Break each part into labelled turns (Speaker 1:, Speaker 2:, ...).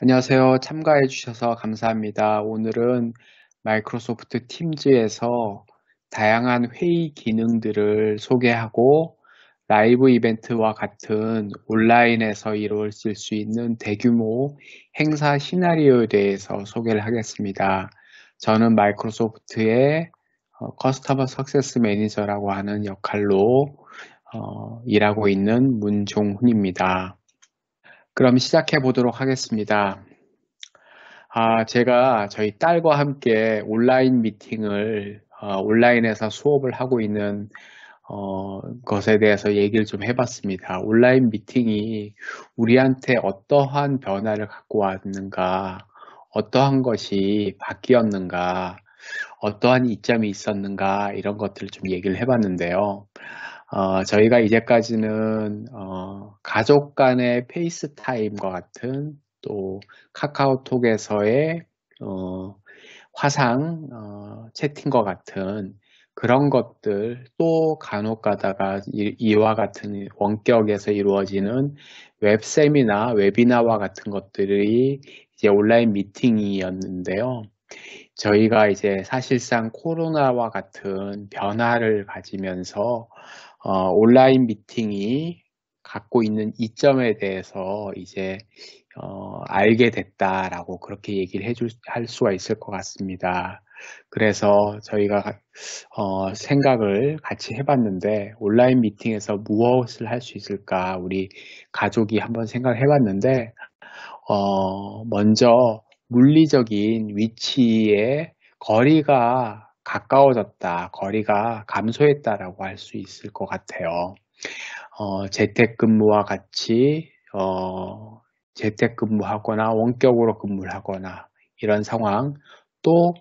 Speaker 1: 안녕하세요. 참가해 주셔서 감사합니다. 오늘은 마이크로소프트 팀즈에서 다양한 회의 기능들을 소개하고 라이브 이벤트와 같은 온라인에서 이루어질 수 있는 대규모 행사 시나리오에 대해서 소개를 하겠습니다. 저는 마이크로소프트의 커스터머 석세스 매니저라고 하는 역할로 일하고 있는 문종훈입니다. 그럼 시작해 보도록 하겠습니다. 제가 저희 딸과 함께 온라인 미팅을, 온라인에서 수업을 하고 있는, 것에 대해서 얘기를 좀 해봤습니다. 온라인 미팅이 우리한테 어떠한 변화를 갖고 왔는가, 어떠한 것이 바뀌었는가, 어떠한 이점이 있었는가, 이런 것들을 좀 얘기를 해봤는데요. 저희가 이제까지는, 가족 간의 페이스타임과 같은 또 카카오톡에서의 화상 채팅과 같은 그런 것들 또 간혹 가다가 이와 같은 원격에서 이루어지는 웹세미나, 웨비나와 같은 것들이 이제 온라인 미팅이었는데요. 저희가 이제 사실상 코로나와 같은 변화를 가지면서 온라인 미팅이 갖고 있는 이점에 대해서 이제 알게 됐다라고 그렇게 얘기를 할 수가 있을 것 같습니다. 그래서 저희가 생각을 같이 해봤는데 온라인 미팅에서 무엇을 할 수 있을까 우리 가족이 한번 생각을 해봤는데 먼저 물리적인 위치에 거리가 가까워졌다, 거리가 감소했다라고 할 수 있을 것 같아요. 재택근무와 같이 재택근무하거나 원격으로 근무를 하거나 이런 상황, 또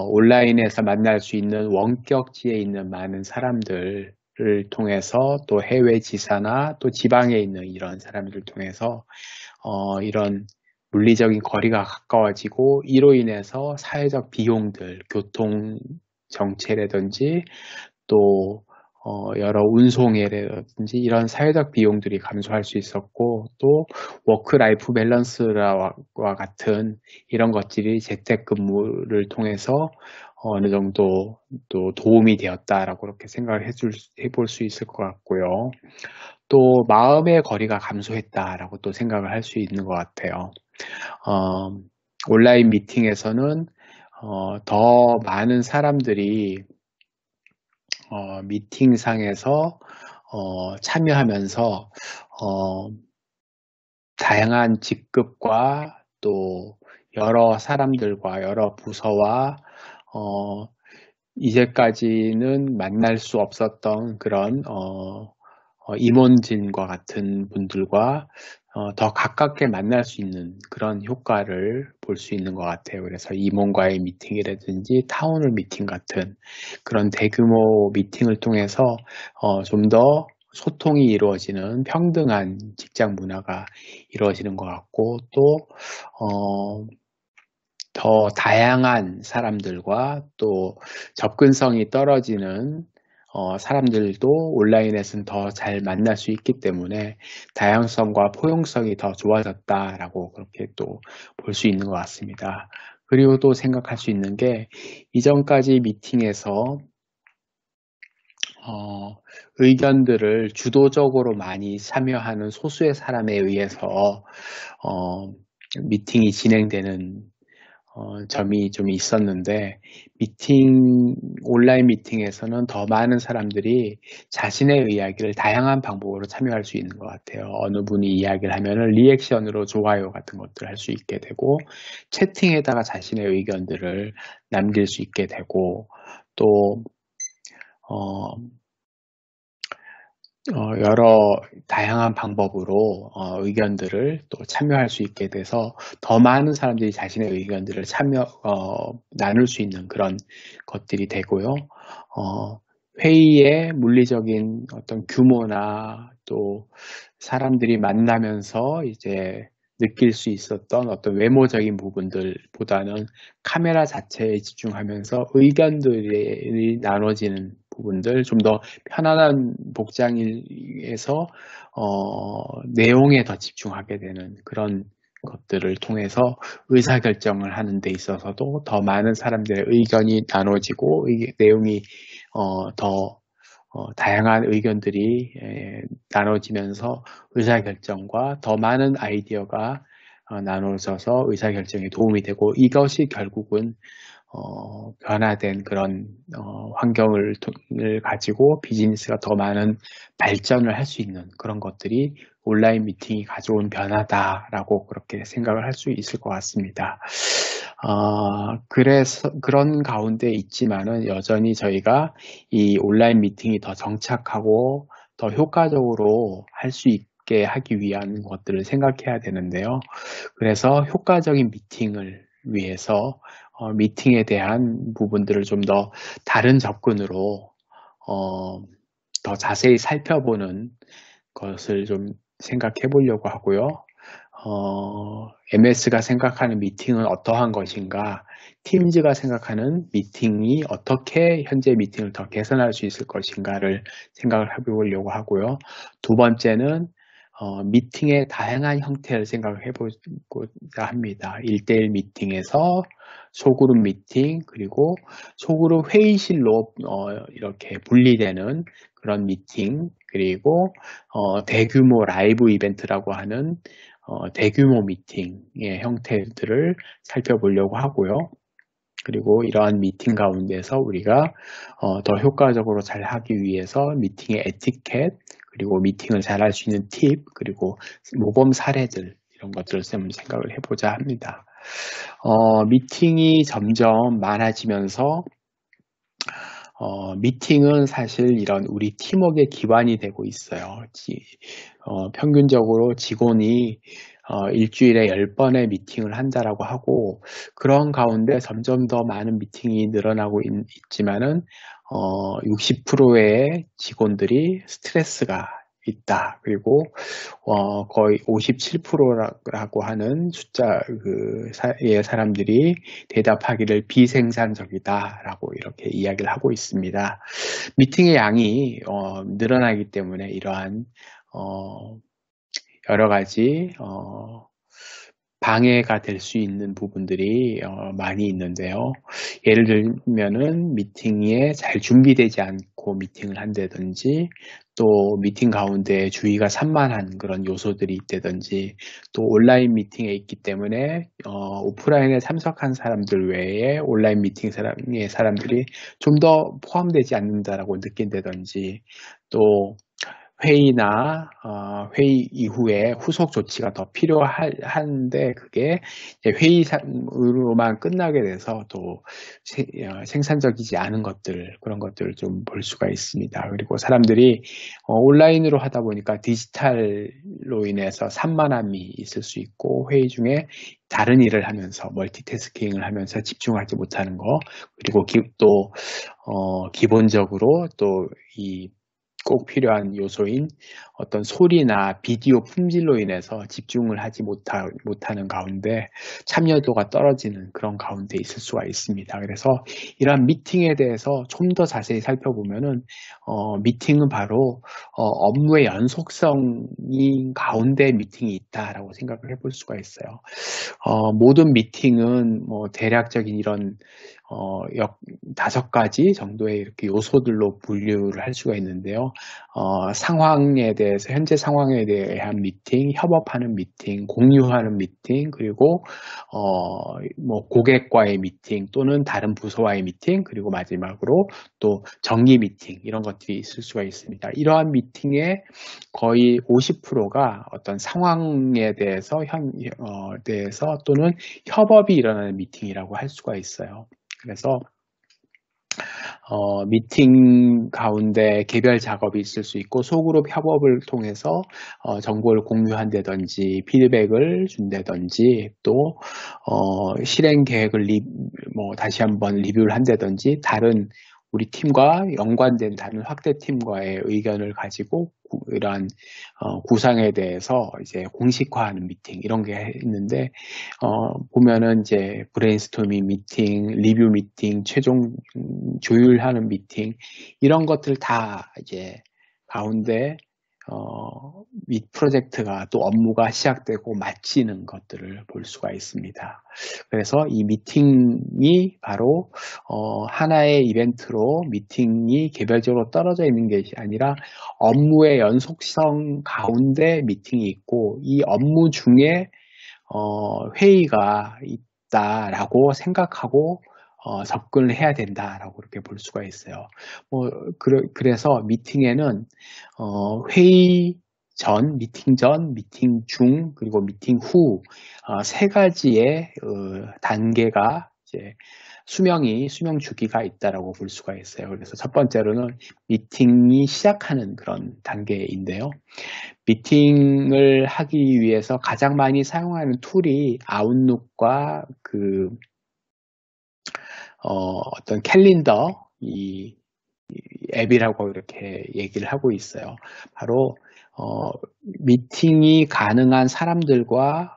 Speaker 1: 온라인에서 만날 수 있는 원격지에 있는 많은 사람들을 통해서 또 해외 지사나 또 지방에 있는 이런 사람들을 통해서 이런 물리적인 거리가 가까워지고 이로 인해서 사회적 비용들, 교통 정체라든지 또 여러 운송이라든지 이런 사회적 비용들이 감소할 수 있었고 또 워크 라이프 밸런스와 같은 이런 것들이 재택근무를 통해서 어느 정도 또 도움이 되었다라고 그렇게 생각을 해볼 수 있을 것 같고요. 또 마음의 거리가 감소했다라고 또 생각을 할 수 있는 것 같아요. 어, 온라인 미팅에서는 더 많은 사람들이 미팅상에서 참여하면서 다양한 직급과 또 여러 사람들과 여러 부서와 이제까지는 만날 수 없었던 그런 임원진과 같은 분들과 더 가깝게 만날 수 있는 그런 효과를 볼 수 있는 것 같아요. 그래서 임원과의 미팅이라든지 타운홀 미팅 같은 그런 대규모 미팅을 통해서 좀 더 소통이 이루어지는 평등한 직장 문화가 이루어지는 것 같고 또 더 다양한 사람들과 또 접근성이 떨어지는 사람들도 온라인에서는 더 잘 만날 수 있기 때문에 다양성과 포용성이 더 좋아졌다라고 그렇게 또 볼 수 있는 것 같습니다. 그리고 또 생각할 수 있는 게 이전까지 미팅에서 의견들을 주도적으로 많이 참여하는 소수의 사람에 의해서 미팅이 진행되는 점이 좀 있었는데 온라인 미팅에서는 더 많은 사람들이 자신의 이야기를 다양한 방법으로 참여할 수 있는 것 같아요. 어느 분이 이야기를 하면은 리액션으로 좋아요 같은 것들을 할 수 있게 되고 채팅에다가 자신의 의견들을 남길 수 있게 되고 또 어, 여러 다양한 방법으로 의견들을 또 참여할 수 있게 돼서 더 많은 사람들이 자신의 의견들을 나눌 수 있는 그런 것들이 되고요. 회의의 물리적인 어떤 규모나 또 사람들이 만나면서 이제 느낄 수 있었던 어떤 외모적인 부분들보다는 카메라 자체에 집중하면서 의견들이 나눠지는 부분들, 좀 더 편안한 복장에서 내용에 더 집중하게 되는 그런 것들을 통해서 의사결정을 하는 데 있어서도 더 많은 사람들의 의견이 나눠지고 내용이 더 다양한 의견들이 나눠지면서 의사결정과 더 많은 아이디어가 나눠져서 의사결정에 도움이 되고, 이것이 결국은 변화된 그런 환경을 가지고 비즈니스가 더 많은 발전을 할 수 있는 그런 것들이 온라인 미팅이 가져온 변화다라고 그렇게 생각을 할 수 있을 것 같습니다. 그래서 그런 가운데 있지만은 여전히 저희가 이 온라인 미팅이 더 정착하고 더 효과적으로 할 수 있게 하기 위한 것들을 생각해야 되는데요. 그래서 효과적인 미팅을 위해서 미팅에 대한 부분들을 좀 더 다른 접근으로 더 자세히 살펴보는 것을 좀 생각해 보려고 하고요. MS가 생각하는 미팅은 어떠한 것인가, 팀즈가 생각하는 미팅이 어떻게 현재 미팅을 더 개선할 수 있을 것인가를 생각을 해보려고 하고요. 두 번째는 미팅의 다양한 형태를 생각을 해보고자 합니다. 1대1 미팅에서 소그룹 미팅, 그리고 소그룹 회의실로 이렇게 분리되는 그런 미팅, 그리고 대규모 라이브 이벤트라고 하는 대규모 미팅의 형태들을 살펴보려고 하고요. 그리고 이러한 미팅 가운데서 우리가 더 효과적으로 잘 하기 위해서 미팅의 에티켓, 그리고 미팅을 잘 할 수 있는 팁, 그리고 모범 사례들, 이런 것들을 좀 생각을 해보자 합니다. 미팅이 점점 많아지면서 미팅은 사실 이런 우리 팀워크의 기반이 되고 있어요. 평균적으로 직원이 일주일에 10번의 미팅을 한다라고 하고, 그런 가운데 점점 더 많은 미팅이 늘어나고 있지만은 60%의 직원들이 스트레스가 있다. 그리고 거의 57%라고 하는 숫자의 사람들이 대답하기를 비생산적이다라고 이렇게 이야기를 하고 있습니다. 미팅의 양이 늘어나기 때문에 이러한 여러 가지 방해가 될 수 있는 부분들이 많이 있는데요. 예를 들면은 미팅에 잘 준비되지 않고 미팅을 한다든지, 또 미팅 가운데 주의가 산만한 그런 요소들이 있다든지, 또 온라인 미팅에 있기 때문에 오프라인에 참석한 사람들 외에 온라인 미팅 의 사람들이 좀 더 포함되지 않는다라고 느낀다든지, 또 회의나 회의 이후에 후속 조치가 더 필요한데 그게 회의로만 끝나게 돼서 또 생산적이지 않은 것들, 그런 것들을 좀 볼 수가 있습니다. 그리고 사람들이 온라인으로 하다 보니까 디지털로 인해서 산만함이 있을 수 있고, 회의 중에 다른 일을 하면서 멀티태스킹을 하면서 집중하지 못하는 거, 그리고 또 기본적으로 또 꼭 필요한 요소인 어떤 소리나 비디오 품질로 인해서 집중을 하지 못하는 가운데 참여도가 떨어지는 그런 가운데 있을 수가 있습니다. 그래서 이러한 미팅에 대해서 좀 더 자세히 살펴보면은 미팅은 바로 업무의 연속성인 가운데 미팅이 있다라고 생각을 해볼 수가 있어요. 모든 미팅은 뭐 대략적인 이런 5가지 정도의 이렇게 요소들로 분류를 할 수가 있는데요. 상황에 대해서, 현재 상황에 대한 미팅, 협업하는 미팅, 공유하는 미팅, 그리고 뭐 고객과의 미팅, 또는 다른 부서와의 미팅, 그리고 마지막으로 또 정기 미팅, 이런 것들이 있을 수가 있습니다. 이러한 미팅의 거의 50%가 어떤 상황에 대해서 또는 협업이 일어나는 미팅이라고 할 수가 있어요. 그래서 미팅 가운데 개별 작업이 있을 수 있고, 소그룹 협업을 통해서 정보를 공유한다든지 피드백을 준다든지, 또 실행 계획을 다시 한번 리뷰를 한다든지, 다른 우리 팀과 연관된 다른 확대 팀과의 의견을 가지고 이러한 구상에 대해서 이제 공식화하는 미팅, 이런 게 있는데, 보면은 이제 브레인스토밍 미팅, 리뷰 미팅, 최종 조율하는 미팅, 이런 것들 다 이제 가운데 프로젝트가 또 업무가 시작되고 마치는 것들을 볼 수가 있습니다. 그래서 이 미팅이 바로 하나의 이벤트로 미팅이 개별적으로 떨어져 있는 것이 아니라 업무의 연속성 가운데 미팅이 있고 이 업무 중에 회의가 있다라고 생각하고 접근을 해야 된다라고 그렇게 볼 수가 있어요. 그래서 미팅에는 회의 전, 미팅 전, 미팅 중, 그리고 미팅 후 세 가지의 단계가 이제 수명 주기가 있다라고 볼 수가 있어요. 그래서 첫 번째로는 미팅이 시작하는 그런 단계인데요. 미팅을 하기 위해서 가장 많이 사용하는 툴이 아웃룩과 어떤 캘린더 이 앱이라고 이렇게 얘기를 하고 있어요. 바로 미팅이 가능한 사람들과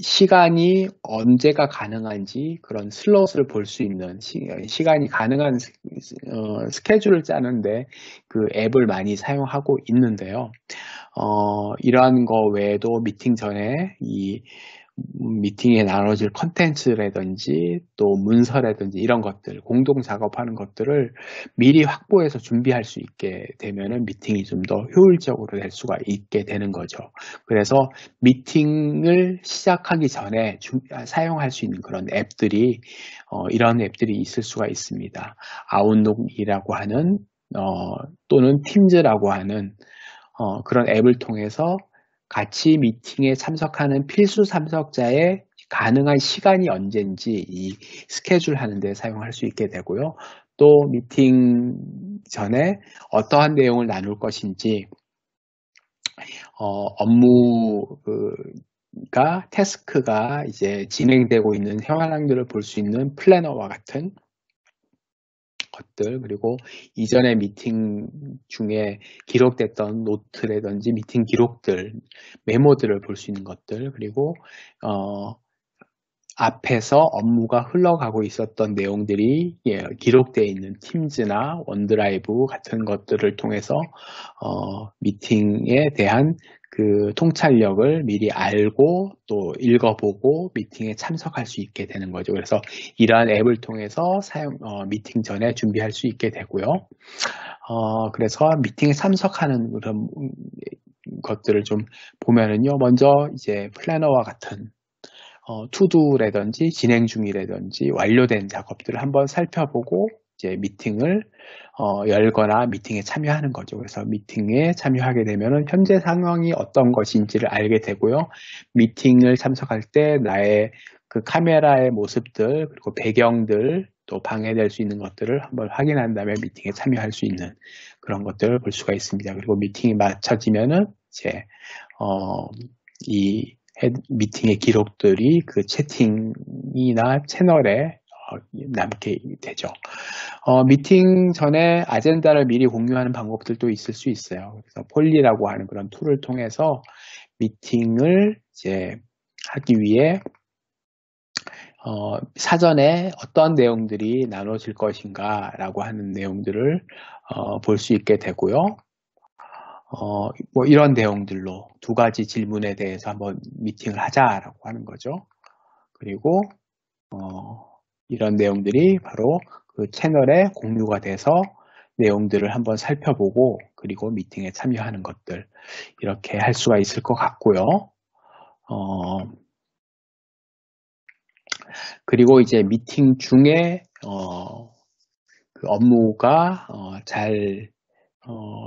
Speaker 1: 시간이 언제가 가능한지 그런 슬롯을 볼 수 있는 시간이 가능한 스케줄을 짜는데 그 앱을 많이 사용하고 있는데요. 이러한 거 외에도 미팅 전에 이 미팅에 나눠질 컨텐츠라든지 또 문서라든지 이런 것들, 공동 작업하는 것들을 미리 확보해서 준비할 수 있게 되면은 미팅이 좀 더 효율적으로 될 수가 있게 되는 거죠. 그래서 미팅을 시작하기 전에 사용할 수 있는 그런 앱들이 이런 앱들이 있을 수가 있습니다. 아웃룩이라고 하는 또는 팀즈라고 하는 그런 앱을 통해서 같이 미팅에 참석하는 필수 참석자의 가능한 시간이 언제인지 이 스케줄 하는 데 사용할 수 있게 되고요. 또 미팅 전에 어떠한 내용을 나눌 것인지 태스크가 이제 진행되고 있는 현황들을 볼 수 있는 플래너와 같은 것들, 그리고 이전에 미팅 중에 기록됐던 노트라든지 미팅 기록들, 메모들을 볼 수 있는 것들, 그리고 앞에서 업무가 흘러가고 있었던 내용들이 기록되어 있는 팀즈나 원드라이브 같은 것들을 통해서 미팅에 대한 그 통찰력을 미리 알고 또 읽어보고 미팅에 참석할 수 있게 되는 거죠. 그래서 이러한 앱을 통해서 미팅 전에 준비할 수 있게 되고요. 그래서 미팅에 참석하는 그런 것들을 좀 보면은요. 먼저 이제 플래너와 같은 투두라든지 진행 중이라든지 완료된 작업들을 한번 살펴보고 이제 미팅을 열거나 미팅에 참여하는 거죠. 그래서 미팅에 참여하게 되면은 현재 상황이 어떤 것인지를 알게 되고요. 미팅을 참석할 때 나의 그 카메라의 모습들 그리고 배경들 또 방해될 수 있는 것들을 한번 확인한 다음에 미팅에 참여할 수 있는 그런 것들을 볼 수가 있습니다. 그리고 미팅이 마쳐지면은 이제 이 미팅의 기록들이 그 채팅이나 채널에 남게 되죠. 미팅 전에 아젠다를 미리 공유하는 방법들도 있을 수 있어요. 그래서 폴리라고 하는 그런 툴을 통해서 미팅을 이제 하기 위해 사전에 어떤 내용들이 나눠질 것인가 라고 하는 내용들을 볼 수 있게 되고요. 뭐 이런 내용들로 두 가지 질문에 대해서 한번 미팅을 하자라고 하는 거죠. 그리고 이런 내용들이 바로 그 채널에 공유가 돼서 내용들을 한번 살펴보고 그리고 미팅에 참여하는 것들 이렇게 할 수가 있을 것 같고요. 그리고 이제 미팅 중에 그 업무가 잘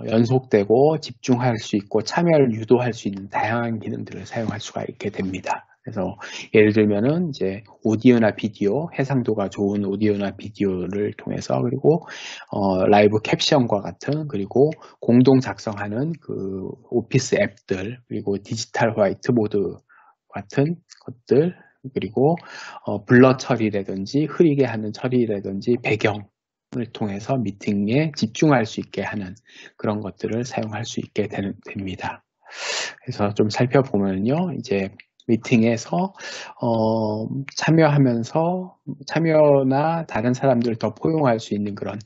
Speaker 1: 연속되고 집중할 수 있고 참여를 유도할 수 있는 다양한 기능들을 사용할 수가 있게 됩니다. 그래서 예를 들면은 이제 오디오나 비디오, 해상도가 좋은 오디오나 비디오를 통해서 그리고 라이브 캡션과 같은 그리고 공동 작성하는 그 오피스 앱들 그리고 디지털 화이트보드 같은 것들 그리고 블러 처리라든지 흐리게 하는 처리라든지 배경 을 통해서 미팅에 집중할 수 있게 하는 그런 것들을 사용할 수 있게 됩니다. 그래서 좀 살펴보면요, 이제 미팅에서 참여하면서 참여나 다른 사람들을 더 포용할 수 있는 그런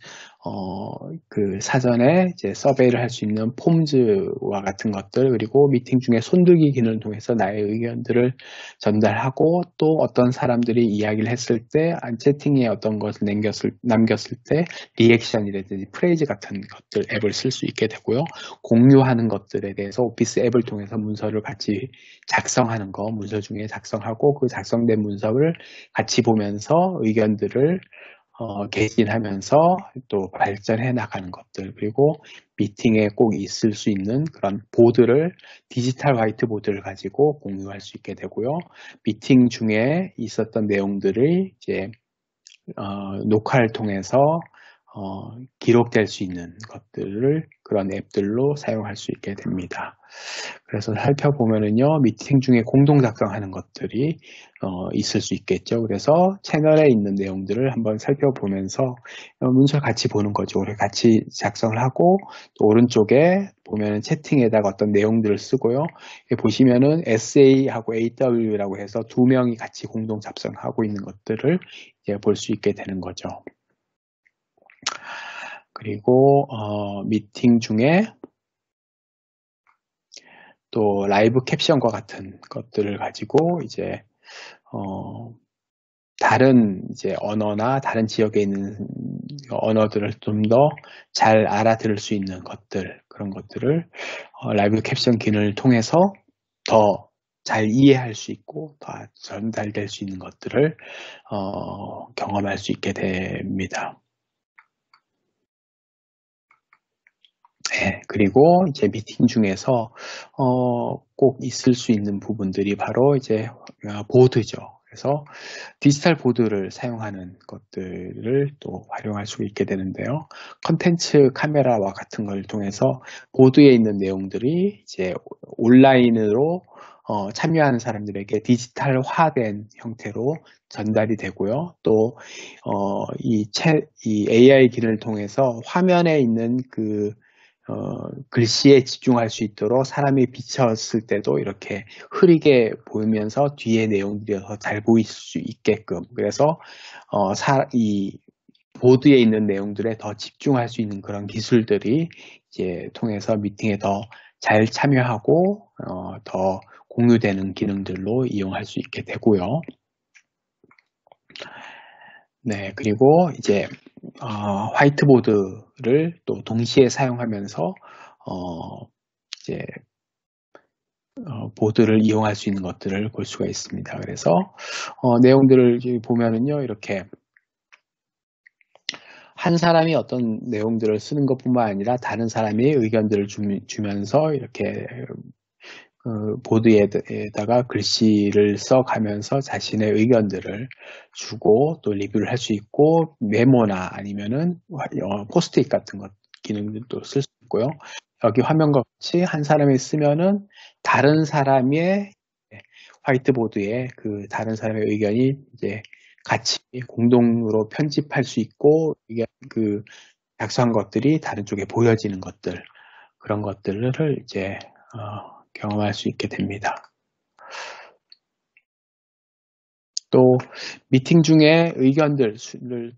Speaker 1: 그 사전에 이제 서베이를 할 수 있는 폼즈와 같은 것들, 그리고 미팅 중에 손들기 기능을 통해서 나의 의견들을 전달하고, 또 어떤 사람들이 이야기를 했을 때 채팅에 어떤 것을 남겼을 때 리액션이라든지 프레이즈 같은 것들 앱을 쓸 수 있게 되고요. 공유하는 것들에 대해서 오피스 앱을 통해서 문서를 같이 작성하는 거, 문서 중에 작성하고 그 작성된 문서를 같이 보면서 의견들을 개진하면서 또 발전해 나가는 것들, 그리고 미팅에 꼭 있을 수 있는 그런 보드를, 디지털 화이트보드를 가지고 공유할 수 있게 되고요. 미팅 중에 있었던 내용들을 이제 녹화를 통해서 기록될 수 있는 것들을 그런 앱들로 사용할 수 있게 됩니다. 그래서 살펴보면은요, 미팅 중에 공동 작성하는 것들이 있을 수 있겠죠. 그래서 채널에 있는 내용들을 한번 살펴보면서 문서를 같이 보는 거죠. 우리 같이 작성을 하고, 또 오른쪽에 보면은 채팅에다가 어떤 내용들을 쓰고요. 보시면은 SA하고 AW라고 해서 두 명이 같이 공동 작성하고 있는 것들을 이제 볼 수 있게 되는 거죠. 그리고 미팅 중에 또 라이브 캡션과 같은 것들을 가지고 이제 다른 이제 언어나 다른 지역에 있는 언어들을 좀 더 잘 알아들을 수 있는 것들, 그런 것들을 라이브 캡션 기능을 통해서 더 잘 이해할 수 있고 더 전달될 수 있는 것들을 경험할 수 있게 됩니다. 네, 그리고 이제 미팅 중에서 꼭 있을 수 있는 부분들이 바로 이제 보드죠. 그래서 디지털 보드를 사용하는 것들을 또 활용할 수 있게 되는데요. 컨텐츠 카메라와 같은 걸 통해서 보드에 있는 내용들이 이제 온라인으로 참여하는 사람들에게 디지털화된 형태로 전달이 되고요. 또 이 AI 기능을 통해서 화면에 있는 그 글씨에 집중할 수 있도록 사람이 비쳤을 때도 이렇게 흐리게 보이면서 뒤에 내용들이 더 잘 보일 수 있게끔, 그래서 이 보드에 있는 내용들에 더 집중할 수 있는 그런 기술들이 이제 통해서 미팅에 더 잘 참여하고 더 공유되는 기능들로 이용할 수 있게 되고요. 네, 그리고 이제 화이트보드를 또 동시에 사용하면서 이제 보드를 이용할 수 있는 것들을 볼 수가 있습니다. 그래서 내용들을 보면은요, 이렇게 한 사람이 어떤 내용들을 쓰는 것뿐만 아니라 다른 사람이 의견들을 주면서 이렇게 보드에다가 글씨를 써가면서 자신의 의견들을 주고 또 리뷰를 할 수 있고, 메모나 아니면은 포스트잇 같은 것 기능들도 쓸 수 있고요. 여기 화면과 같이 한 사람이 쓰면은 다른 사람의 화이트보드에 그 다른 사람의 의견이 이제 같이 공동으로 편집할 수 있고, 이게 그 작성한 것들이 다른 쪽에 보여지는 것들, 그런 것들을 이제 경험할 수 있게 됩니다. 또 미팅 중에 의견들을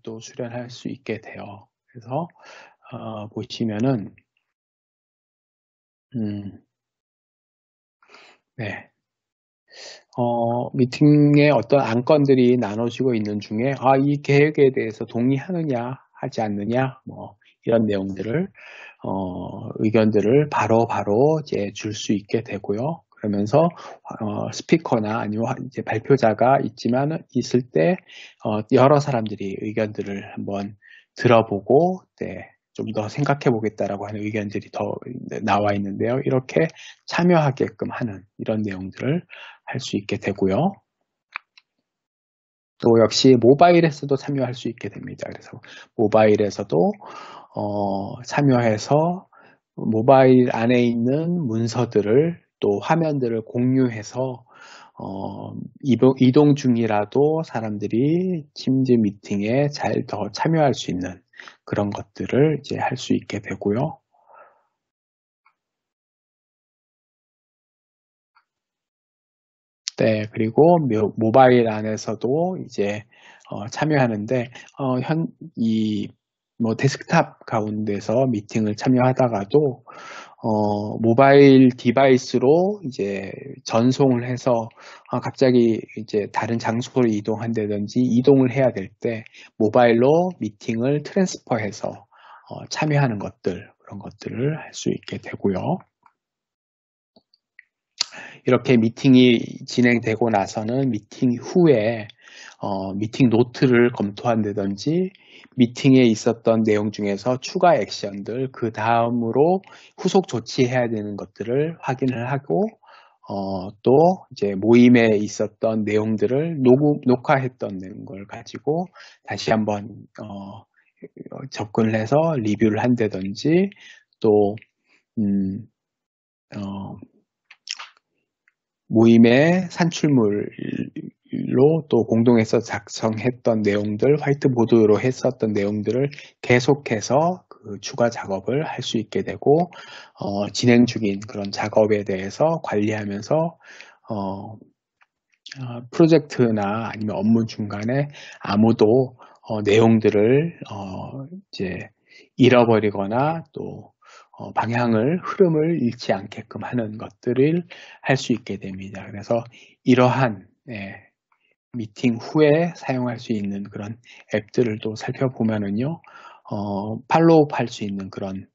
Speaker 1: 또 수련할 수 있게 돼요. 그래서 보시면은 네. 미팅에 어떤 안건들이 나눠지고 있는 중에 이 계획에 대해서 동의하느냐 하지 않느냐 뭐 이런 내용들을 의견들을 바로바로 이제 줄 수 있게 되고요. 그러면서 스피커나 아니면 이제 발표자가 있을 때 여러 사람들이 의견들을 한번 들어보고 좀 더 생각해 보겠다라고 하는 의견들이 더 나와 있는데요. 이렇게 참여하게끔 하는 이런 내용들을 할 수 있게 되고요. 또 역시 모바일에서도 참여할 수 있게 됩니다. 그래서 모바일에서도 참여해서 모바일 안에 있는 문서들을 또 화면들을 공유해서 이동 중이라도 사람들이 팀즈 미팅에 잘 더 참여할 수 있는 그런 것들을 이제 할 수 있게 되고요. 네, 그리고 모바일 안에서도 이제 참여하는데 뭐 데스크탑 가운데서 미팅을 참여하다가도 모바일 디바이스로 이제 전송을 해서 갑자기 이제 다른 장소로 이동한다든지 이동을 해야 될 때 모바일로 미팅을 트랜스퍼해서 참여하는 것들, 그런 것들을 할 수 있게 되고요. 이렇게 미팅이 진행되고 나서는 미팅 후에 미팅 노트를 검토한다든지 미팅에 있었던 내용 중에서 추가 액션들, 그 다음으로 후속 조치해야 되는 것들을 확인을 하고 또 이제 모임에 있었던 내용들을 녹화했던 걸 가지고 다시 한번 접근을 해서 리뷰를 한다든지 또 모임의 산출물로 또 공동에서 작성했던 내용들, 화이트보드로 했었던 내용들을 계속해서 그 추가 작업을 할 수 있게 되고 진행 중인 그런 작업에 대해서 관리하면서 프로젝트나 아니면 업무 중간에 아무도 내용들을 이제 잃어버리거나 또 방향을 흐름을 잃지 않게끔 하는 것들을 할 수 있게 됩니다. 그래서 이러한 미팅 후에 사용할 수 있는 그런 앱들을 또 살펴보면은요, 팔로우업 할 수 있는 그런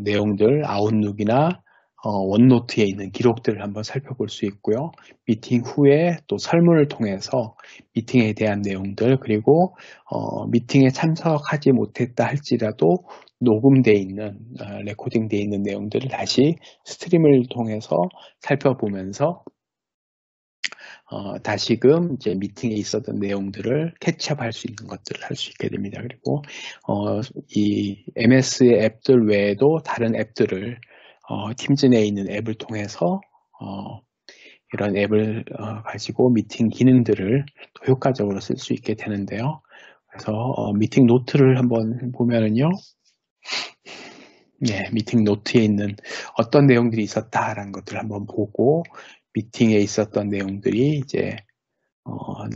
Speaker 1: 내용들, 아웃룩이나 원노트에 있는 기록들을 한번 살펴볼 수 있고요. 미팅 후에 또 설문을 통해서 미팅에 대한 내용들, 그리고 미팅에 참석하지 못했다 할지라도 녹음되어 있는, 레코딩되어 있는 내용들을 다시 스트림을 통해서 살펴보면서 다시금 이제 미팅에 있었던 내용들을 캐치업할 수 있는 것들을 할 수 있게 됩니다. 그리고 이 MS의 앱들 외에도 다른 앱들을 팀즈 내에 있는 앱을 통해서 이런 앱을 가지고 미팅 기능들을 더 효과적으로 쓸 수 있게 되는데요. 그래서 미팅 노트를 한번 보면은요. 미팅 노트에 있는 어떤 내용들이 있었다라는 것들을 한번 보고 미팅에 있었던 내용들이 이제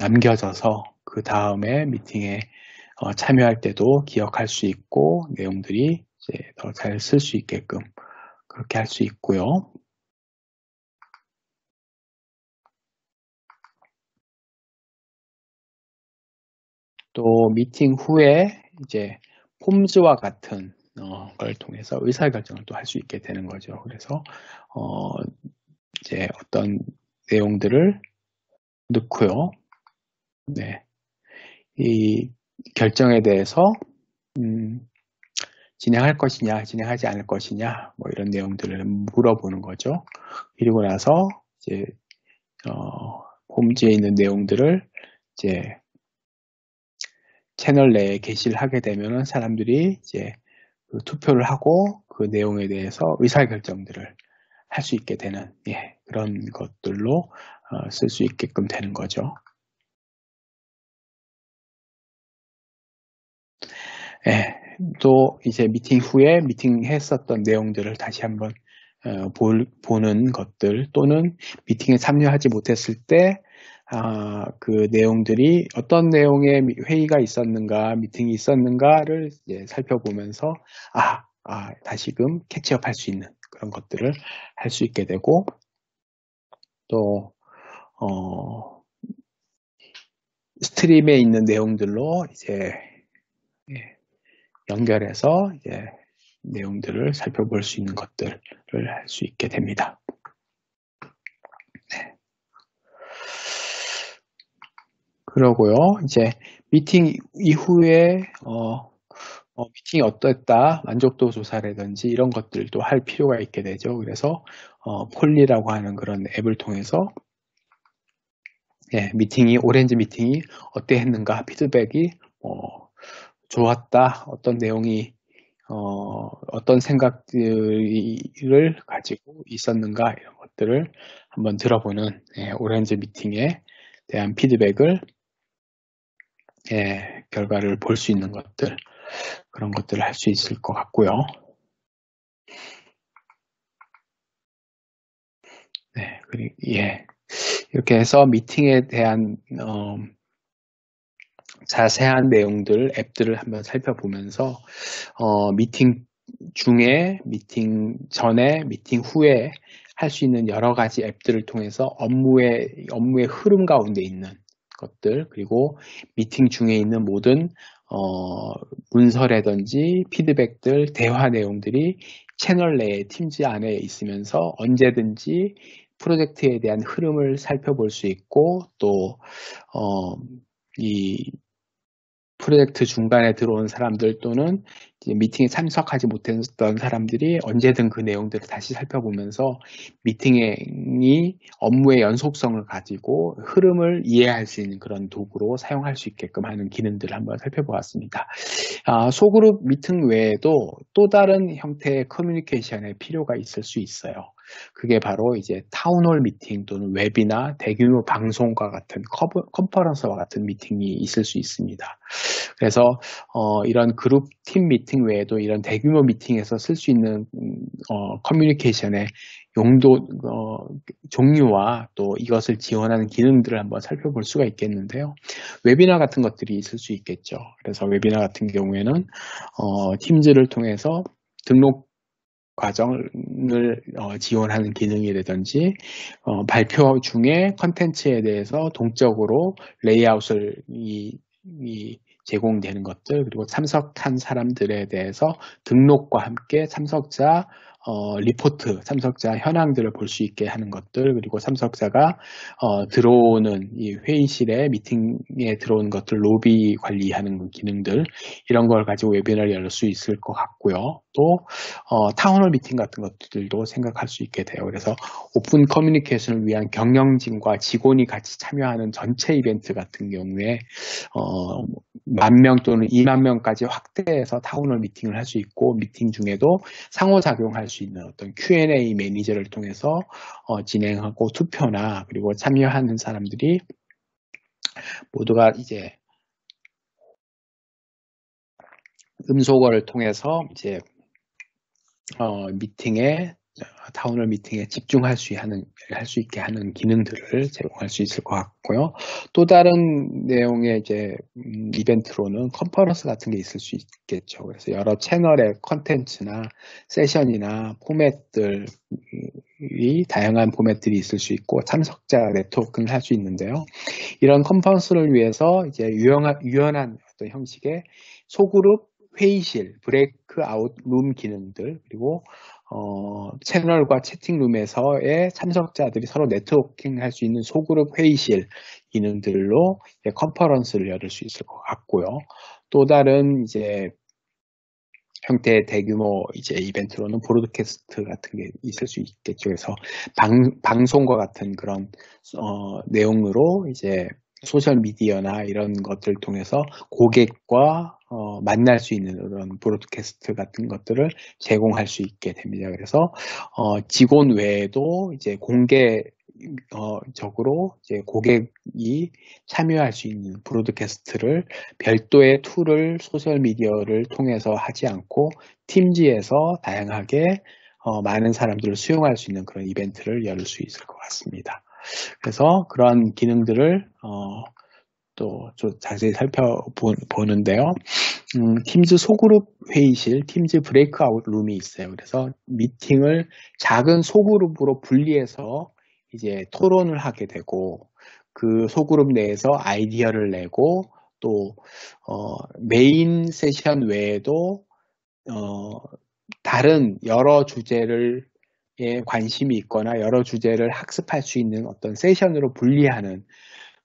Speaker 1: 남겨져서 그 다음에 미팅에 참여할 때도 기억할 수 있고 내용들이 이제 더 잘 쓸 수 있게끔 그렇게 할 수 있고요. 또 미팅 후에 이제 폼즈와 같은 걸 통해서 의사결정을 또 할 수 있게 되는 거죠. 그래서 이제 어떤 내용들을 넣고요. 네, 이 결정에 대해서 진행할 것이냐, 진행하지 않을 것이냐, 뭐 이런 내용들을 물어보는 거죠. 그리고 나서 이제 홈지에 있는 내용들을 이제 채널 내에 게시를 하게 되면은 사람들이 이제 그 투표를 하고 그 내용에 대해서 의사결정들을 할 수 있게 되는 그런 것들로 쓸 수 있게끔 되는 거죠. 또 이제 미팅 후에 미팅했었던 내용들을 다시 한번 보는 것들 또는 미팅에 참여하지 못했을 때 그 내용들이 어떤 내용의 회의가 있었는가, 미팅이 있었는가를 이제 살펴보면서 다시금 캐치업 할 수 있는 그런 것들을 할 수 있게 되고 또 스트림에 있는 내용들로 이제 연결해서 이제 내용들을 살펴볼 수 있는 것들을 할 수 있게 됩니다. 네. 그러고요. 이제 미팅 이후에 미팅이 어땠다, 만족도 조사라든지 이런 것들도 할 필요가 있게 되죠. 그래서 폴리라고 하는 그런 앱을 통해서 오렌지 미팅이 어때 했는가 피드백이 좋았다, 어떤 내용이 어떤 생각들을 가지고 있었는가 이런 것들을 한번 들어보는 오렌지 미팅에 대한 피드백을 결과를 볼 수 있는 것들 그런 것들을 할 수 있을 것 같고요. 네, 그리고 이렇게 해서 미팅에 대한 자세한 내용들, 앱들을 한번 살펴보면서 미팅 중에, 미팅 전에, 미팅 후에 할 수 있는 여러 가지 앱들을 통해서 업무의 흐름 가운데 있는 것들, 그리고 미팅 중에 있는 모든 문서라든지 피드백들, 대화 내용들이 채널 내에 팀즈 안에 있으면서 언제든지 프로젝트에 대한 흐름을 살펴볼 수 있고, 또 이 프로젝트 중간에 들어온 사람들 또는 이제 미팅에 참석하지 못했던 사람들이 언제든 그 내용들을 다시 살펴보면서 미팅이 업무의 연속성을 가지고 흐름을 이해할 수 있는 그런 도구로 사용할 수 있게끔 하는 기능들을 한번 살펴보았습니다. 소그룹 미팅 외에도 또 다른 형태의 커뮤니케이션의 필요가 있을 수 있어요. 그게 바로 이제 타운홀 미팅 또는 웨비나 대규모 방송과 같은 컨퍼런스와 같은 미팅이 있을 수 있습니다. 그래서 이런 그룹 팀 미팅 외에도 이런 대규모 미팅에서 쓸 수 있는 커뮤니케이션의 용도, 종류와 또 이것을 지원하는 기능들을 한번 살펴볼 수가 있겠는데요. 웨비나 같은 것들이 있을 수 있겠죠. 그래서 웨비나 같은 경우에는 팀즈를 통해서 등록 과정을 지원하는 기능이라든지 발표 중에 컨텐츠에 대해서 동적으로 레이아웃을 제공되는 것들, 그리고 참석한 사람들에 대해서 등록과 함께 참석자 리포트, 참석자 현황들을 볼 수 있게 하는 것들, 그리고 참석자가 들어오는 이 회의실에 미팅에 들어오는 것들 로비 관리하는 기능들, 이런 걸 가지고 웨비나를 열 수 있을 것 같고요. 또 타운홀 미팅 같은 것들도 생각할 수 있게 돼요. 그래서 오픈 커뮤니케이션을 위한 경영진과 직원이 같이 참여하는 전체 이벤트 같은 경우에 10,000명 또는 20,000명까지 확대해서 타운홀 미팅을 할 수 있고, 미팅 중에도 상호작용할 수 있는 어떤 Q&A 매니저를 통해서 진행하고, 투표나 그리고 참여하는 사람들이 모두가 이제 음소거를 통해서 이제 타운홀 미팅에 집중할 수 있게 하는 기능들을 제공할 수 있을 것 같고요. 또 다른 내용의 이제 이벤트로는 컨퍼런스 같은 게 있을 수 있겠죠. 그래서 여러 채널의 컨텐츠나 세션이나 포맷들이 다양한 포맷들이 있을 수 있고, 참석자 네트워크를 할 수 있는데요. 이런 컨퍼런스를 위해서 이제 유연한 어떤 형식의 소그룹 회의실, 브레이크아웃 룸 기능들, 그리고 채널과 채팅룸에서의 참석자들이 서로 네트워킹 할 수 있는 소그룹 회의실 기능들로 컨퍼런스를 열을 수 있을 것 같고요. 또 다른 이제 형태의 대규모 이제 이벤트로는 브로드캐스트 같은 게 있을 수 있겠죠. 그래서 방송과 같은 그런 내용으로 이제 소셜 미디어나 이런 것들을 통해서 고객과 만날 수 있는 그런 브로드캐스트 같은 것들을 제공할 수 있게 됩니다. 그래서 직원 외에도 이제 적으로 이제 고객이 참여할 수 있는 브로드캐스트를 별도의 툴을 소셜 미디어를 통해서 하지 않고 팀즈에서 다양하게 많은 사람들을 수용할 수 있는 그런 이벤트를 열 수 있을 것 같습니다. 그래서 그런 기능들을 또 좀 자세히 살펴보는데요. 팀즈 소그룹 회의실, 팀즈 브레이크아웃 룸이 있어요. 그래서 미팅을 작은 소그룹으로 분리해서 이제 토론을 하게 되고, 그 소그룹 내에서 아이디어를 내고, 또 메인 세션 외에도 다른 여러 주제를 관심이 있거나 여러 주제를 학습할 수 있는 어떤 세션으로 분리하는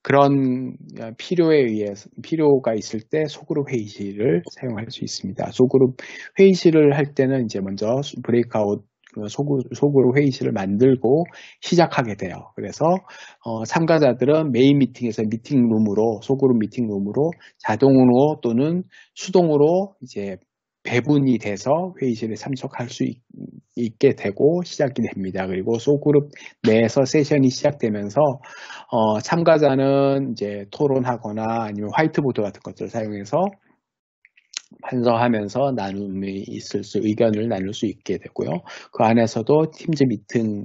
Speaker 1: 그런 필요가 있을 때 소그룹 회의실을 사용할 수 있습니다. 소그룹 회의실을 할 때는 이제 먼저 브레이크아웃 소그룹 회의실을 만들고 시작하게 돼요. 그래서 참가자들은 메인 미팅에서 소그룹 미팅룸으로 자동으로 또는 수동으로 이제 배분이 돼서 회의실에 참석할 수 있게 되고 시작이 됩니다. 그리고 소그룹 내에서 세션이 시작되면서 참가자는 이제 토론하거나 아니면 화이트보드 같은 것들을 사용해서 반성하면서 의견을 나눌 수 있게 되고요. 그 안에서도 팀즈 미팅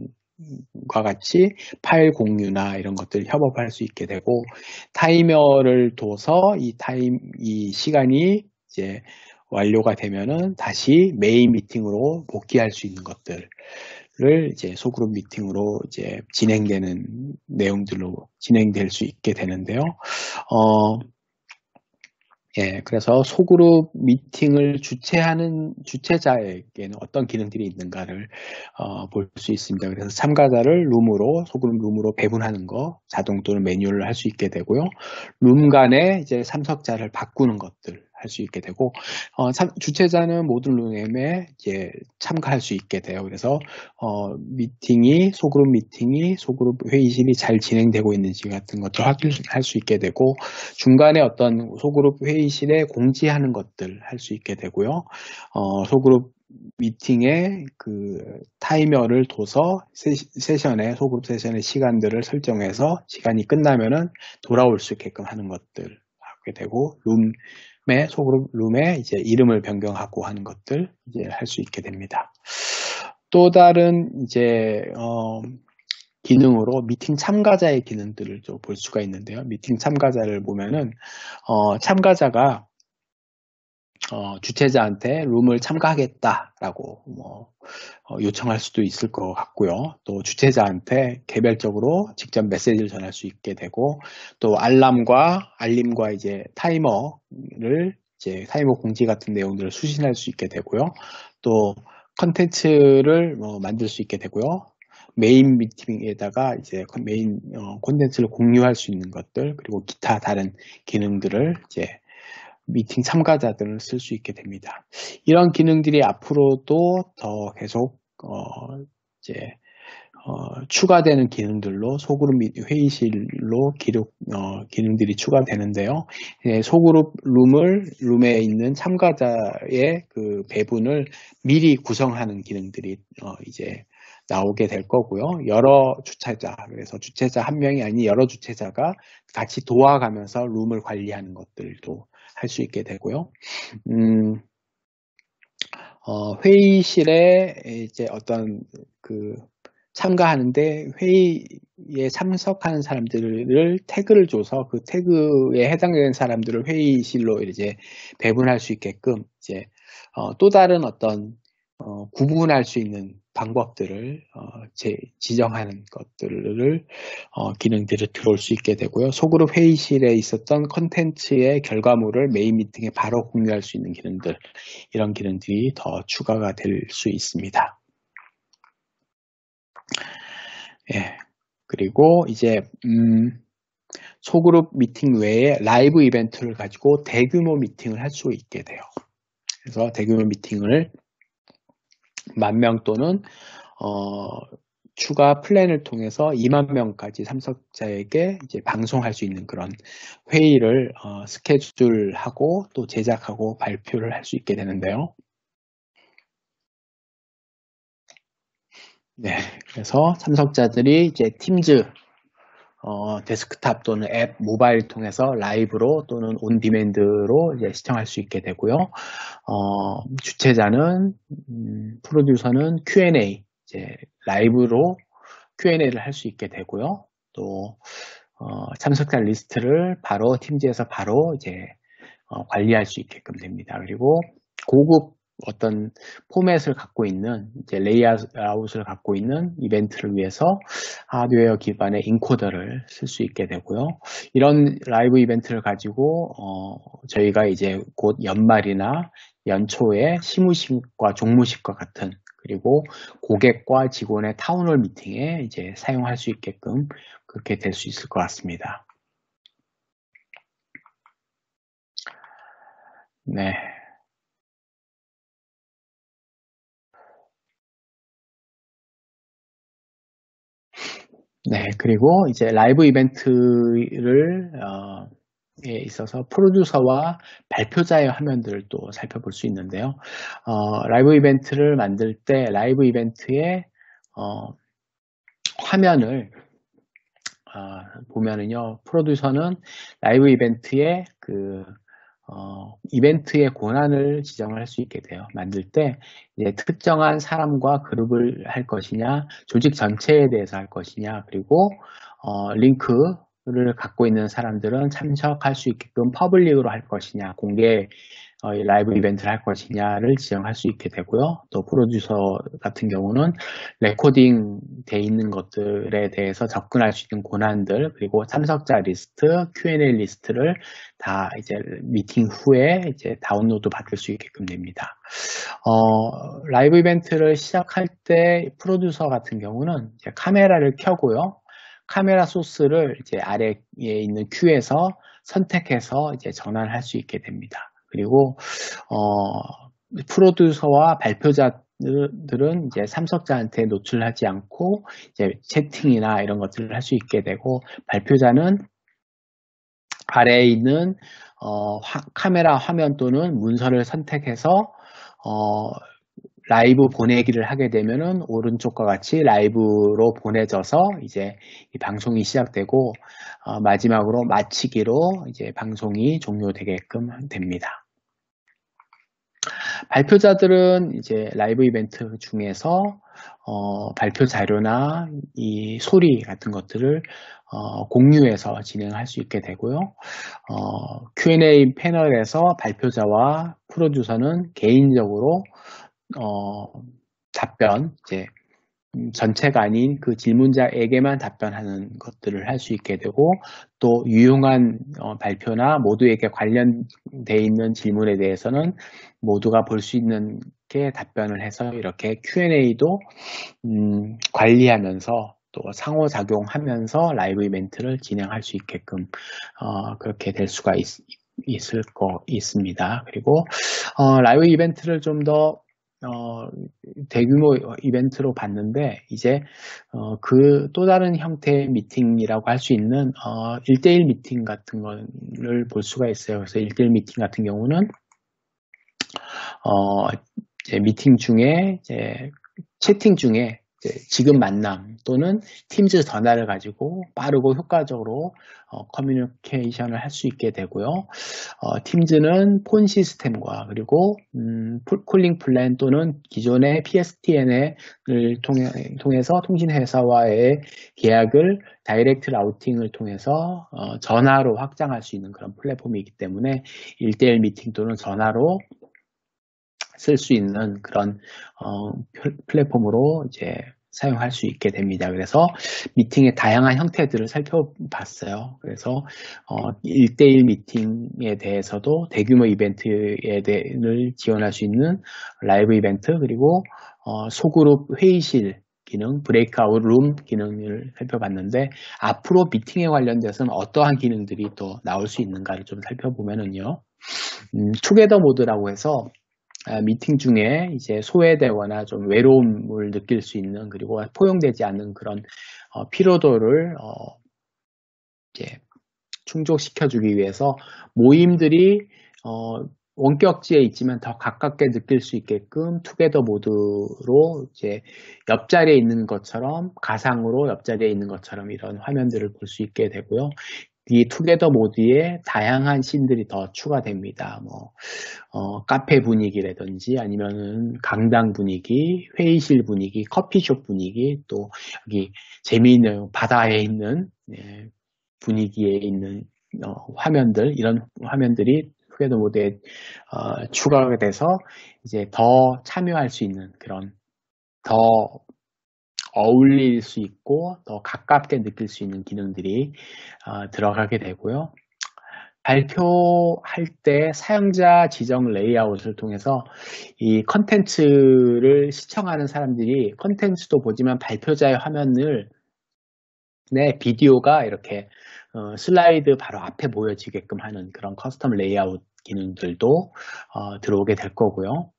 Speaker 1: 같이 파일 공유나 이런 것들 협업할 수 있게 되고, 타이머를 둬서 이 시간이 이제 완료가 되면은 다시 메인 미팅으로 복귀할 수 있는 것들을 이제 소그룹 미팅으로 이제 진행되는 내용들로 진행될 수 있게 되는데요. 예, 그래서 소그룹 미팅을 주최하는 주최자에게는 어떤 기능들이 있는가를 볼 수 있습니다. 그래서 참가자를 소그룹 룸으로 배분하는 거, 자동 또는 매뉴얼을 할 수 있게 되고요. 룸 간에 이제 참석자를 바꾸는 것들 할 수 있게 되고, 주최자는 모든 룸에 이제 참가할 수 있게 돼요. 그래서 소그룹 미팅이 소그룹 회의실이 잘 진행되고 있는지 같은 것도 확인할 수 있게 되고, 중간에 어떤 소그룹 회의실에 공지하는 것들 할 수 있게 되고요. 소그룹 미팅에 그 타이머를 둬서 소그룹 세션의 시간들을 설정해서 시간이 끝나면은 돌아올 수 있게끔 하는 것들 하게 되고, 소그룹 룸에 이제 이름을 변경하고 하는 것들 이제 할 수 있게 됩니다. 또 다른 이제 기능으로 미팅 참가자의 기능들을 좀 볼 수가 있는데요. 미팅 참가자를 보면은 참가자가 주최자한테 룸을 참가하겠다라고 요청할 수도 있을 것 같고요. 또 주최자한테 개별적으로 직접 메시지를 전할 수 있게 되고, 또 알림과 이제 타이머를 이제 타이머 공지 같은 내용들을 수신할 수 있게 되고요. 또 컨텐츠를 만들 수 있게 되고요. 메인 미팅에다가 이제 메인 콘텐츠를 공유할 수 있는 것들, 그리고 기타 다른 기능들을 이제 미팅 참가자들을 쓸 수 있게 됩니다. 이런 기능들이 앞으로도 더 계속 이제 추가되는 기능들로 소그룹 회의실로 기능들이 추가되는데요. 소그룹 룸에 있는 참가자의 그 배분을 미리 구성하는 기능들이 이제 나오게 될 거고요. 그래서 주최자 한 명이 아닌 여러 주최자가 같이 도와가면서 룸을 관리하는 것들도 할 수 있게 되고요. 회의실에 이제 어떤 참가하는데 회의에 참석하는 사람들을 태그를 줘서 그 태그에 해당되는 사람들을 회의실로 이제 배분할 수 있게끔 이제 또 다른 어떤 구분할 수 있는 방법들을 지정하는 것들을 기능들을 들어올 수 있게 되고요. 소그룹 회의실에 있었던 컨텐츠의 결과물을 메인 미팅에 바로 공유할 수 있는 기능들, 이런 기능들이 더 추가가 될 수 있습니다. 예. 그리고 이제 소그룹 미팅 외에 라이브 이벤트를 가지고 대규모 미팅을 할 수 있게 돼요. 그래서 대규모 미팅을 10,000명 또는 추가 플랜을 통해서 20,000명까지 참석자에게 이제 방송할 수 있는 그런 회의를 스케줄하고 또 제작하고 발표를 할 수 있게 되는데요. 네, 그래서 참석자들이 이제 팀즈 데스크탑 또는 앱, 모바일 통해서 라이브로 또는 온 디맨드로 이제 시청할 수 있게 되고요. 프로듀서는 Q&A, 이제 라이브로 Q&A를 할 수 있게 되고요. 또 참석자 리스트를 바로 팀즈에서 바로 이제 관리할 수 있게끔 됩니다. 그리고 고급 어떤 포맷을 갖고 있는 이제 레이아웃을 갖고 있는 이벤트를 위해서 하드웨어 기반의 인코더를 쓸 수 있게 되고요. 이런 라이브 이벤트를 가지고 저희가 이제 곧 연말이나 연초에 시무식과 종무식과 같은, 그리고 고객과 직원의 타운홀 미팅에 이제 사용할 수 있게끔 그렇게 될 수 있을 것 같습니다. 네. 네, 그리고 이제 라이브 이벤트를 에 있어서 프로듀서와 발표자의 화면들을 또 살펴볼 수 있는데요. 라이브 이벤트를 만들 때 라이브 이벤트의 화면을 보면은요, 프로듀서는 라이브 이벤트의 이벤트의 권한을 지정을 할 수 있게 돼요. 만들 때 이제 특정한 사람과 그룹을 할 것이냐, 조직 전체에 대해서 할 것이냐, 그리고 링크를 갖고 있는 사람들은 참석할 수 있게끔 퍼블릭으로 할 것이냐, 공개 라이브 이벤트를 할 것이냐를 지정할 수 있게 되고요. 또 프로듀서 같은 경우는 레코딩 돼 있는 것들에 대해서 접근할 수 있는 권한들, 그리고 참석자 리스트, Q&A 리스트를 다 이제 미팅 후에 이제 다운로드 받을 수 있게끔 됩니다. 라이브 이벤트를 시작할 때 프로듀서 같은 경우는 이제 카메라를 켜고요. 카메라 소스를 이제 아래에 있는 큐에서 선택해서 이제 전환할 수 있게 됩니다. 그리고 프로듀서와 발표자들은 이제 참석자한테 노출하지 않고 이제 채팅이나 이런 것들을 할 수 있게 되고, 발표자는 아래에 있는 카메라 화면 또는 문서를 선택해서 라이브 보내기를 하게 되면은 오른쪽과 같이 라이브로 보내져서 이제 이 방송이 시작되고, 마지막으로 마치기로 이제 방송이 종료되게끔 됩니다. 발표자들은 이제 라이브 이벤트 중에서 발표 자료나 이 소리 같은 것들을 공유해서 진행할 수 있게 되고요. Q&A 패널에서 발표자와 프로듀서는 개인적으로 답변, 이제 전체가 아닌 그 질문자에게만 답변하는 것들을 할 수 있게 되고, 또 유용한 발표나 모두에게 관련돼 있는 질문에 대해서는 모두가 볼 수 있는 게 답변을 해서 이렇게 Q&A도 관리하면서 또 상호작용하면서 라이브 이벤트를 진행할 수 있게끔 그렇게 될 수가 있습니다. 그리고 라이브 이벤트를 좀 더 대규모 이벤트로 봤는데, 이제 그 또 다른 형태의 미팅이라고 할 수 있는 1대1 미팅 같은 거를 볼 수가 있어요. 그래서 1대1 미팅 같은 경우는 이제 미팅 중에 이제 채팅 중에 지금 만남 또는 팀즈 전화를 가지고 빠르고 효과적으로 커뮤니케이션을 할 수 있게 되고요. 팀즈는 폰 시스템과 그리고 콜링 플랜 또는 기존의 PSTN을 통해서 통신회사와의 계약을 다이렉트 라우팅을 통해서 전화로 확장할 수 있는 그런 플랫폼이기 때문에 1대1 미팅 또는 전화로 쓸 수 있는 그런 플랫폼으로 이제 사용할 수 있게 됩니다. 그래서 미팅의 다양한 형태들을 살펴봤어요. 그래서 1대1 미팅에 대해서도 대규모 이벤트를 지원할 수 있는 라이브 이벤트, 그리고 소그룹 회의실 기능, 브레이크아웃 룸 기능을 살펴봤는데, 앞으로 미팅에 관련돼서는 어떠한 기능들이 또 나올 수 있는가를 좀 살펴보면은요, 투게더 모드라고 해서 미팅 중에 이제 소외되거나 좀 외로움을 느낄 수 있는, 그리고 포용되지 않는 그런 피로도를 이제 충족시켜주기 위해서 모임들이 원격지에 있지만 더 가깝게 느낄 수 있게끔 투게더 모드로 이제 옆자리에 있는 것처럼, 가상으로 옆자리에 있는 것처럼 이런 화면들을 볼 수 있게 되고요. 이 투게더 모드에 다양한 씬들이 더 추가됩니다. 카페 분위기라든지 아니면은 강당 분위기, 회의실 분위기, 커피숍 분위기, 또 여기 재미있는 바다에 있는 분위기에 있는 화면들, 이런 화면들이 투게더 모드에 추가가 돼서 이제 더 참여할 수 있는, 그런 더 어울릴 수 있고 더 가깝게 느낄 수 있는 기능들이 들어가게 되고요. 발표할 때 사용자 지정 레이아웃을 통해서 이 컨텐츠를 시청하는 사람들이 컨텐츠도 보지만 발표자의 화면을 비디오가 이렇게 슬라이드 바로 앞에 보여지게끔 하는 그런 커스텀 레이아웃 기능들도 들어오게 될 거고요.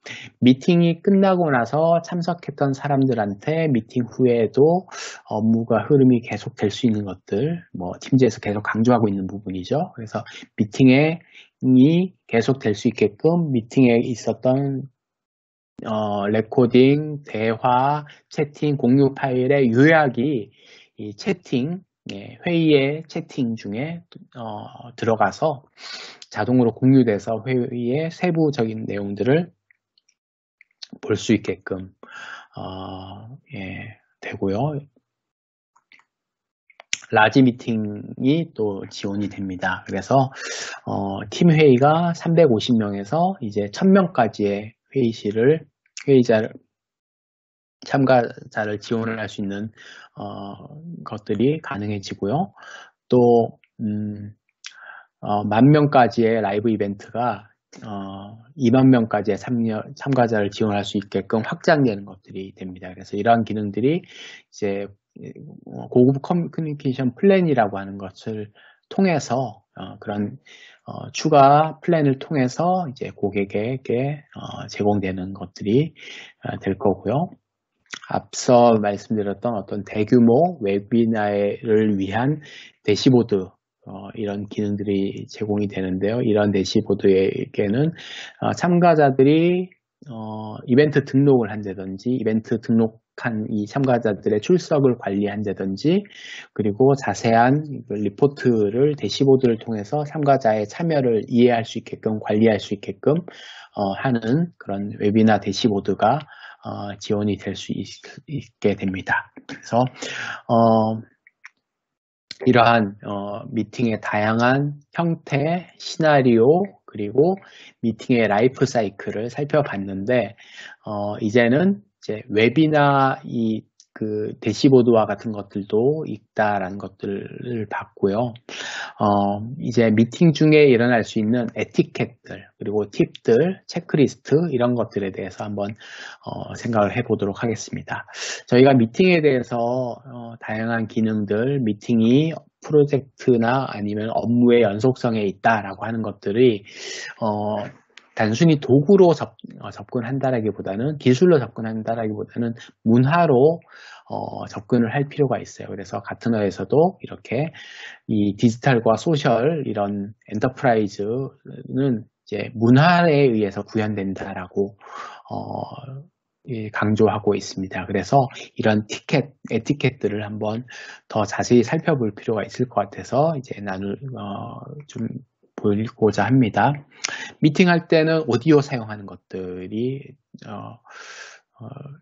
Speaker 1: 미팅이 끝나고 나서 참석했던 사람들한테 미팅 후에도 업무가 흐름이 계속 될 수 있는 것들, 팀즈에서 계속 강조하고 있는 부분이죠. 그래서 미팅이 계속 될 수 있게끔 미팅에 있었던 레코딩, 대화, 채팅, 공유 파일의 요약이 이 채팅 예, 회의의 채팅 중에 들어가서 자동으로 공유돼서 회의의 세부적인 내용들을 볼 수 있게끔 예, 되고요. 라지 미팅이 또 지원이 됩니다. 그래서 팀 회의가 350명에서 이제 1000명까지의 참가자를 지원을 할 수 있는 것들이 가능해지고요. 또 10,000명까지의 라이브 이벤트가 20,000명까지의 참가자를 지원할 수 있게끔 확장되는 것들이 됩니다. 그래서 이러한 기능들이 이제 고급 커뮤니케이션 플랜이라고 하는 것을 통해서 그런 추가 플랜을 통해서 이제 고객에게 제공되는 것들이 될 거고요. 앞서 말씀드렸던 어떤 대규모 웨비나를 위한 대시보드 이런 기능들이 제공이 되는데요. 이런 대시보드에게는 참가자들이 이벤트 등록을 한다든지 이벤트 등록한 이 참가자들의 출석을 관리한다든지 그리고 자세한 리포트를 대시보드를 통해서 참가자의 참여를 이해할 수 있게끔 관리할 수 있게끔 하는 그런 웨비나 대시보드가 지원이 될 수 있게 됩니다. 그래서 이러한 미팅의 다양한 형태, 시나리오, 그리고 미팅의 라이프 사이클을 살펴봤는데 이제는 이제 웨비나 그 대시보드와 같은 것들도 있다라는 것들을 봤고요. 이제 미팅 중에 일어날 수 있는 에티켓들, 그리고 팁들, 체크리스트 이런 것들에 대해서 한번 생각을 해보도록 하겠습니다. 저희가 미팅에 대해서 다양한 기능들, 미팅이 프로젝트나 아니면 업무의 연속성에 있다라고 하는 것들이 단순히 도구로 접근한다라기보다는 기술로 접근한다라기보다는 문화로 접근을 할 필요가 있어요. 그래서 가트너에서도 이렇게 이 디지털과 소셜 이런 엔터프라이즈는 이제 문화에 의해서 구현된다라고 강조하고 있습니다. 그래서 이런 에티켓들을 한번 더 자세히 살펴볼 필요가 있을 것 같아서 이제 좀 보고자 합니다. 미팅할 때는 오디오 사용하는 것들이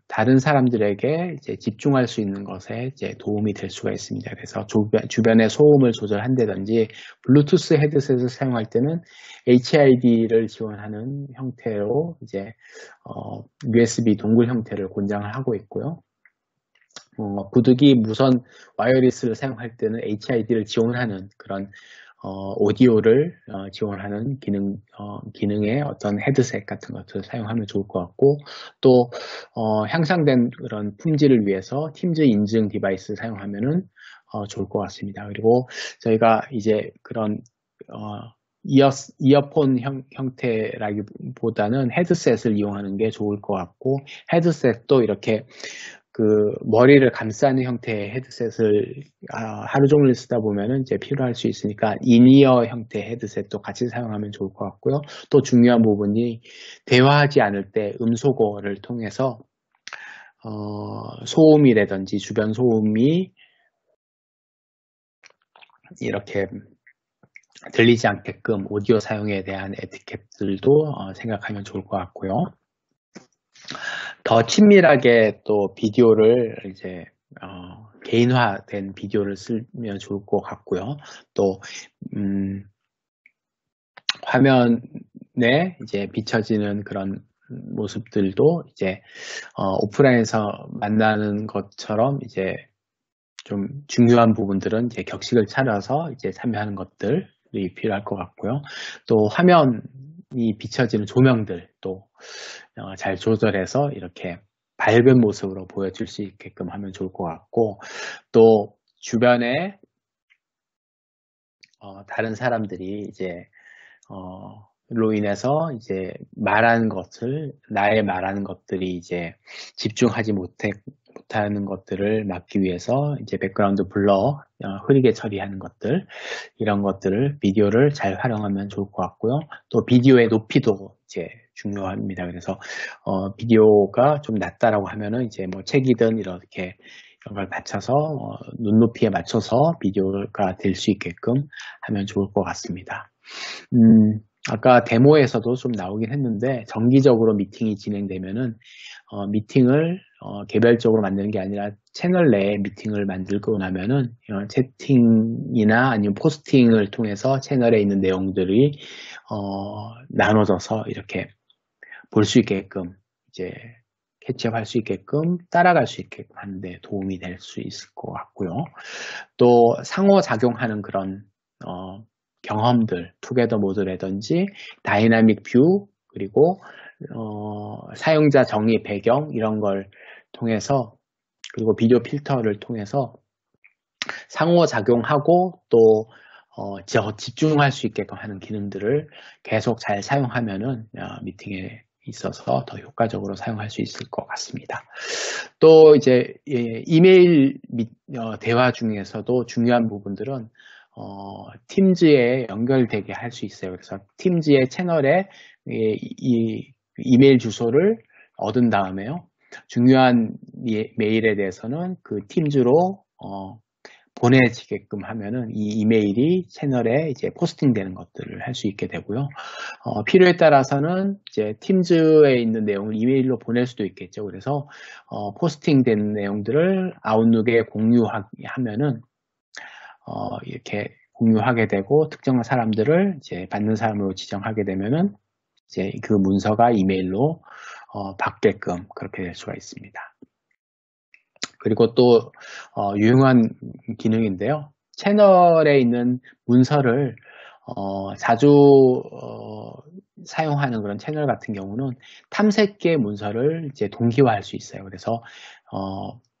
Speaker 1: 다른 사람들에게 이제 집중할 수 있는 것에 이제 도움이 될 수가 있습니다. 그래서 주변의 소음을 조절한다든지 블루투스 헤드셋을 사용할 때는 HID를 지원하는 형태로 이제 USB 동굴 형태를 권장을 하고 있고요. 부득이 무선 와이어리스를 사용할 때는 HID를 지원하는 그런 오디오를 지원하는 기능의 어떤 헤드셋 같은 것을 사용하면 좋을 것 같고 또 향상된 그런 품질을 위해서 팀즈 인증 디바이스 사용하면은 좋을 것 같습니다. 그리고 저희가 이제 그런 이어폰 형태라기보다는 헤드셋을 이용하는 게 좋을 것 같고 헤드셋도 이렇게 그 머리를 감싸는 형태의 헤드셋을 하루 종일 쓰다 보면은 이제 필요할 수 있으니까 인이어 형태의 헤드셋도 같이 사용하면 좋을 것 같고요. 또 중요한 부분이 대화하지 않을 때 음소거를 통해서 소음이라든지 주변 소음이 이렇게 들리지 않게끔 오디오 사용에 대한 에티켓들도 생각하면 좋을 것 같고요. 더 친밀하게 또 비디오를 이제 개인화된 비디오를 쓰면 좋을 것 같고요. 또 화면에 이제 비춰지는 그런 모습들도 이제 오프라인에서 만나는 것처럼 이제 좀 중요한 부분들은 이제 격식을 차려서 이제 참여하는 것들이 필요할 것 같고요. 또 화면이 비춰지는 조명들 또 잘 조절해서 이렇게 밝은 모습으로 보여줄 수 있게끔 하면 좋을 것 같고 또 주변에 다른 사람들이 이제 로 인해서 이제 나의 말하는 것들이 이제 집중하지 못하는 것들을 막기 위해서 이제 백그라운드 블러 흐리게 처리하는 것들 이런 것들을 비디오를 잘 활용하면 좋을 것 같고요. 또 비디오의 높이도 이제 중요합니다. 그래서 비디오가 좀 낮다라고 하면은 이제 뭐 책이든 이렇게 이런 걸 맞춰서 눈높이에 맞춰서 비디오가 될 수 있게끔 하면 좋을 것 같습니다. 아까 데모에서도 좀 나오긴 했는데 정기적으로 미팅이 진행되면은 미팅을 개별적으로 만드는 게 아니라 채널 내에 미팅을 만들고 나면은 채팅이나 아니면 포스팅을 통해서 채널에 있는 내용들이 나눠져서 이렇게 볼 수 있게끔 이제 캐치업할 수 있게끔 따라갈 수 있게끔 하는데 도움이 될 수 있을 것 같고요. 또 상호작용하는 그런 경험들, 투게더 모드라든지 다이나믹 뷰, 그리고 사용자 정의 배경 이런 걸 통해서, 그리고 비디오 필터를 통해서 상호작용하고 또 집중할 수 있게끔 하는 기능들을 계속 잘 사용하면은 미팅에 있어서 더 효과적으로 사용할 수 있을 것 같습니다. 또 이제 이메일 대화 중에서도 중요한 부분들은 팀즈에 연결되게 할 수 있어요. 그래서 팀즈의 채널에 이 이메일 주소를 얻은 다음에요. 중요한 메일에 대해서는 그 팀즈로 보내지게끔 하면은 이 이메일이 채널에 이제 포스팅되는 것들을 할 수 있게 되고요. 필요에 따라서는 이제 팀즈에 있는 내용을 이메일로 보낼 수도 있겠죠. 그래서 포스팅된 내용들을 아웃룩에 공유하면은 이렇게 공유하게 되고 특정한 사람들을 이제 받는 사람으로 지정하게 되면은 이제 그 문서가 이메일로 받게끔 그렇게 될 수가 있습니다. 그리고 또 유용한 기능인데요. 채널에 있는 문서를 자주 사용하는 그런 채널 같은 경우는 탐색계 문서를 이제 동기화할 수 있어요. 그래서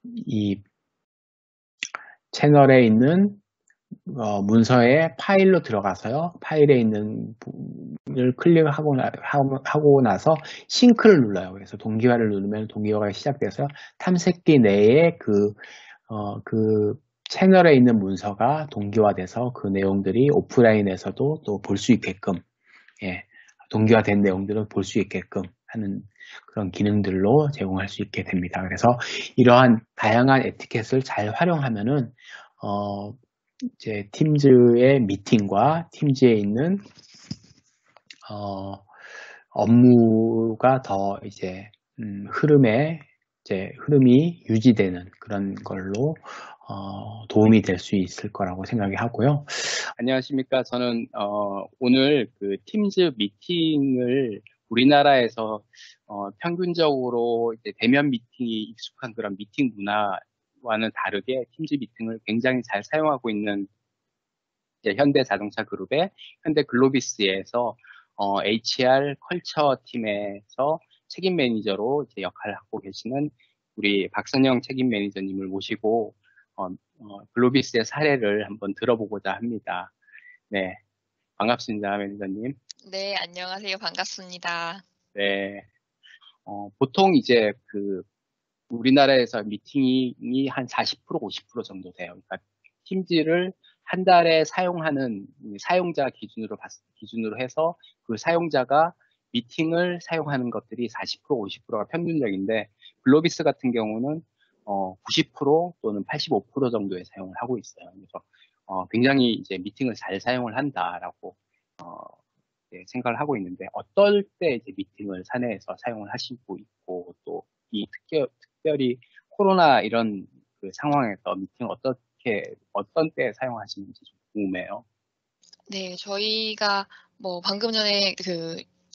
Speaker 1: 이 채널에 있는 문서의 파일로 들어가서요. 파일에 있는 부분을 클릭하고 나서 싱크를 눌러요. 그래서 동기화를 누르면 동기화가 시작돼서 탐색기 내에 그 채널에 있는 문서가 동기화돼서 그 내용들이 오프라인에서도 또 볼 수 있게끔, 동기화된 내용들을 볼 수 있게끔 하는 그런 기능들로 제공할 수 있게 됩니다. 그래서 이러한 다양한 에티켓을 잘 활용하면은 이제 팀즈의 미팅과 팀즈에 있는 업무가 더 이제 흐름이 유지되는 그런 걸로 도움이 될 수 있을 거라고 생각이 하고요. 안녕하십니까. 저는 오늘 그 팀즈 미팅을 우리나라에서 평균적으로 이제 대면 미팅이 익숙한 그런 미팅 문화와는 다르게 팀즈 미팅을 굉장히 잘 사용하고 있는 이제 현대자동차 그룹의 현대 글로비스에서 HR 컬처 팀에서 책임 매니저로 이제 역할을 하고 계시는 우리 박선영 책임 매니저님을 모시고 글로비스의 사례를 한번 들어보고자 합니다. 네, 반갑습니다, 매니저님.
Speaker 2: 네, 안녕하세요. 반갑습니다.
Speaker 1: 네, 보통 이제 우리나라에서 미팅이 한 40%, 50% 정도 돼요. 그러니까 팀즈를 한 달에 사용하는 사용자 기준으로 해서 그 사용자가 미팅을 사용하는 것들이 40%, 50%가 평균적인데 글로비스 같은 경우는 90% 또는 85% 정도의 사용을 하고 있어요. 그래서 굉장히 이제 미팅을 잘 사용을 한다라고 생각을 하고 있는데 어떨 때 이제 미팅을 사내에서 사용을 하시고 있고 또 이 특별히 코로나 이런 그 상황에서 미팅 어떤 때 사용하시는지 좀 궁금해요.
Speaker 2: 네, 저희가 방금 전에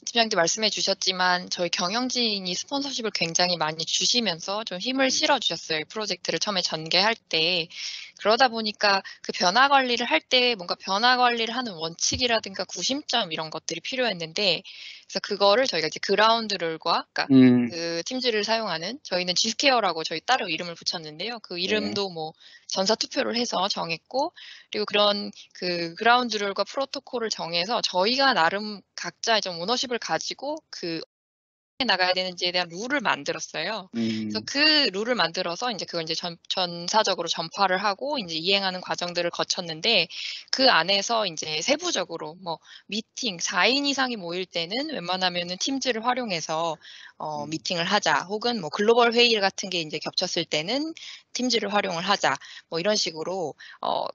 Speaker 2: 팀장님도 말씀해 주셨지만 저희 경영진이 스폰서십을 굉장히 많이 주시면서 좀 힘을 실어 주셨어요. 이 프로젝트를 처음에 전개할 때. 그러다 보니까 그 변화 관리를 할 때 뭔가 변화 관리를 하는 원칙이라든가 구심점 이런 것들이 필요했는데 그래서 그거를 저희가 이제 그라운드 룰과 그러니까 그 팀즈를 사용하는 저희는 G스퀘어라고 저희 따로 이름을 붙였는데요. 그 이름도 전사 투표를 해서 정했고 그리고 그런 그 그라운드 룰과 프로토콜을 정해서 저희가 나름 각자의 좀 오너십을 가지고 나가야 되는지에 대한 룰을 만들었어요. 그래서 그 룰을 만들어서 이제 그걸 이제 전사적으로 전파를 하고 이제 이행하는 과정들을 거쳤는데 그 안에서 이제 세부적으로 미팅 4인 이상이 모일 때는 웬만하면은 팀즈를 활용해서 미팅을 하자, 혹은 뭐 글로벌 회의 같은 게 이제 겹쳤을 때는 팀즈를 활용을 하자, 뭐 이런 식으로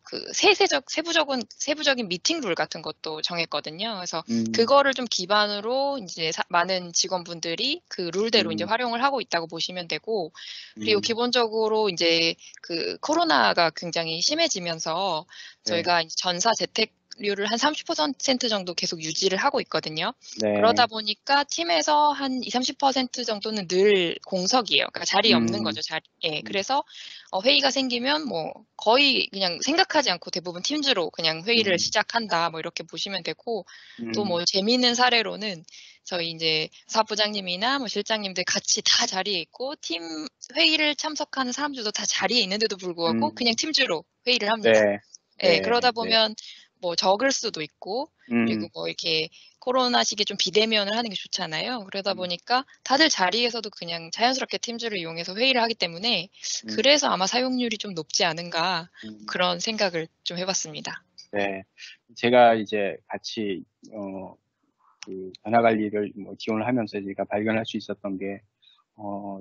Speaker 2: 그 세부적인 미팅 룰 같은 것도 정했거든요. 그래서 그거를 좀 기반으로 이제 많은 직원분들이 그 룰대로 이제 활용을 하고 있다고 보시면 되고, 그리고 기본적으로 이제 그 코로나가 굉장히 심해지면서 저희가 전사 재택률을 한 30% 정도 계속 유지를 하고 있거든요. 그러다 보니까 팀에서 한 20-30% 정도는 늘 공석이에요. 그러니까 자리 없는 거죠. 그래서 회의가 생기면 뭐 거의 그냥 생각하지 않고 대부분 팀즈로 그냥 회의를 시작한다, 뭐 이렇게 보시면 되고, 또 뭐 재미있는 사례로는 저희 이제 사업부장님이나 뭐 실장님들 같이 다 자리에 있고 팀 회의를 참석하는 사람들도 다 자리에 있는데도 불구하고 그냥 팀즈로 회의를 합니다. 그러다 보면 뭐 적을 수도 있고, 그리고 뭐 이렇게 코로나 시기에 좀 비대면을 하는 게 좋잖아요. 그러다 보니까 다들 자리에서도 그냥 자연스럽게 팀즈를 이용해서 회의를 하기 때문에 그래서 아마 사용률이 좀 높지 않은가, 그런 생각을 좀 해봤습니다.
Speaker 1: 네, 제가 이제 같이 그 변화 관리를 뭐 지원을 하면서 제가 발견할 수 있었던 게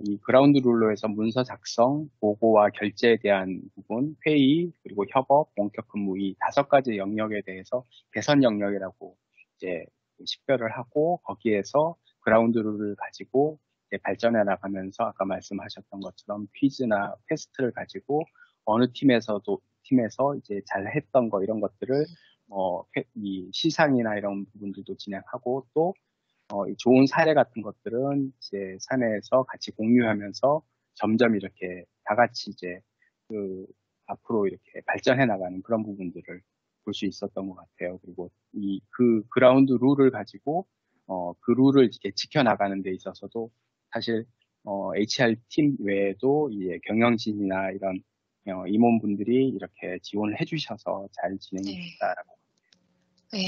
Speaker 1: 이 그라운드 룰로 해서 문서 작성, 보고와 결제에 대한 부분, 회의, 그리고 협업, 원격 근무, 이 5가지 영역에 대해서 개선 영역이라고 이제 식별을 하고, 거기에서 그라운드 룰을 가지고 이제 발전해 나가면서 아까 말씀하셨던 것처럼 퀴즈나 퀘스트를 가지고 어느 팀에서 이제 잘 했던 거, 이런 것들을 이 시상이나 이런 부분들도 진행하고, 또 이 좋은 사례 같은 것들은 이제 사내에서 같이 공유하면서 점점 이렇게 다 같이 이제 그 앞으로 이렇게 발전해 나가는 그런 부분들을 볼 수 있었던 것 같아요. 그리고 그 그라운드 룰을 가지고 그 룰을 이렇게 지켜나가는 데 있어서도 사실 HR 팀 외에도 이제 경영진이나 이런 임원분들이 이렇게 지원을 해주셔서 잘 진행이 됐다라고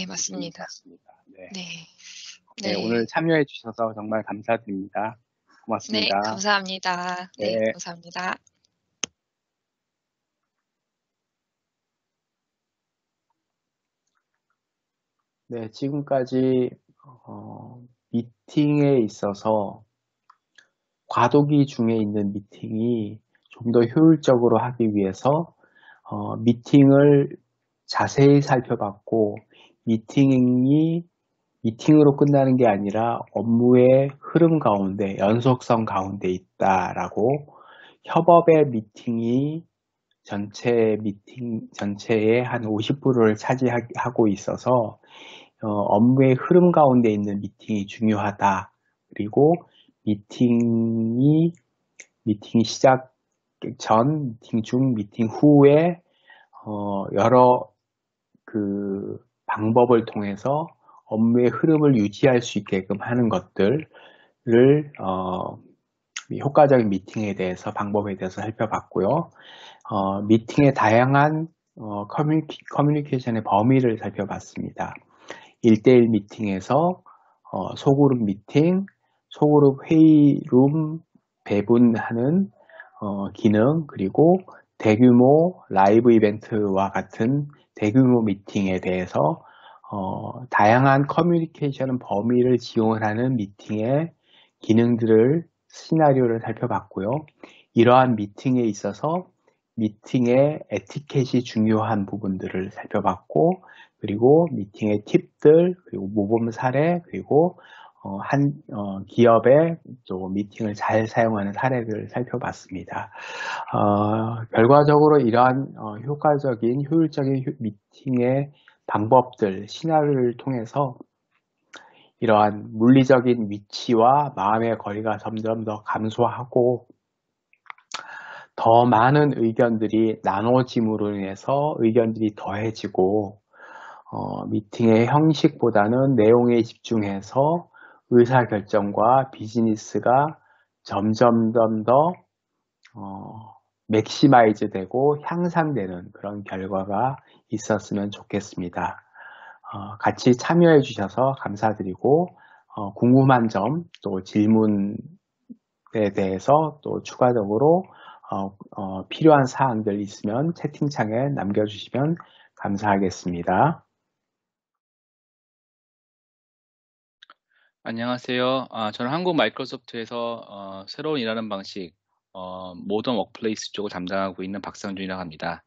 Speaker 2: 맞습니다.
Speaker 1: 네, 오늘 참여해 주셔서 정말 감사드립니다. 고맙습니다.
Speaker 2: 네, 감사합니다. 네, 감사합니다.
Speaker 1: 네, 지금까지 미팅에 있어서 과도기 중에 있는 미팅이 좀 더 효율적으로 하기 위해서 미팅을 자세히 살펴봤고, 미팅으로 끝나는 게 아니라 업무의 흐름 가운데, 연속성 가운데 있다라고, 협업의 미팅이 전체의 한 50%를 차지하고 있어서 업무의 흐름 가운데 있는 미팅이 중요하다. 그리고 미팅 시작 전, 미팅 중, 미팅 후에 여러 그 방법을 통해서 업무의 흐름을 유지할 수 있게끔 하는 것들을 효과적인 미팅에 대해서, 방법에 대해서 살펴봤고요. 미팅의 다양한 커뮤니케이션의 범위를 살펴봤습니다. 1대1 미팅에서 소그룹 미팅, 소그룹 회의룸 배분하는 기능, 그리고 대규모 라이브 이벤트와 같은 대규모 미팅에 대해서 다양한 커뮤니케이션 범위를 지원하는 미팅의 기능들을, 시나리오를 살펴봤고요. 이러한 미팅에 있어서 미팅의 에티켓이 중요한 부분들을 살펴봤고, 그리고 미팅의 팁들, 그리고 모범 사례, 그리고 기업의 또 미팅을 잘 사용하는 사례들을 살펴봤습니다. 결과적으로 이러한 효과적인, 효율적인 미팅의 방법들, 시나리오를 통해서 이러한 물리적인 위치와 마음의 거리가 점점 더 감소하고, 더 많은 의견들이 나눠짐으로 인해서 의견들이 더해지고, 미팅의 형식보다는 내용에 집중해서 의사결정과 비즈니스가 점점 더 맥시마이즈 되고 향상되는 그런 결과가 있었으면 좋겠습니다. 같이 참여해 주셔서 감사드리고, 궁금한 점, 또 질문에 대해서 또 추가적으로 필요한 사항들 있으면 채팅창에 남겨주시면 감사하겠습니다.
Speaker 3: 안녕하세요. 저는 한국 마이크로소프트에서 새로운 일하는 방식, 모던 워크플레이스 쪽을 담당하고 있는 박상준이라고 합니다.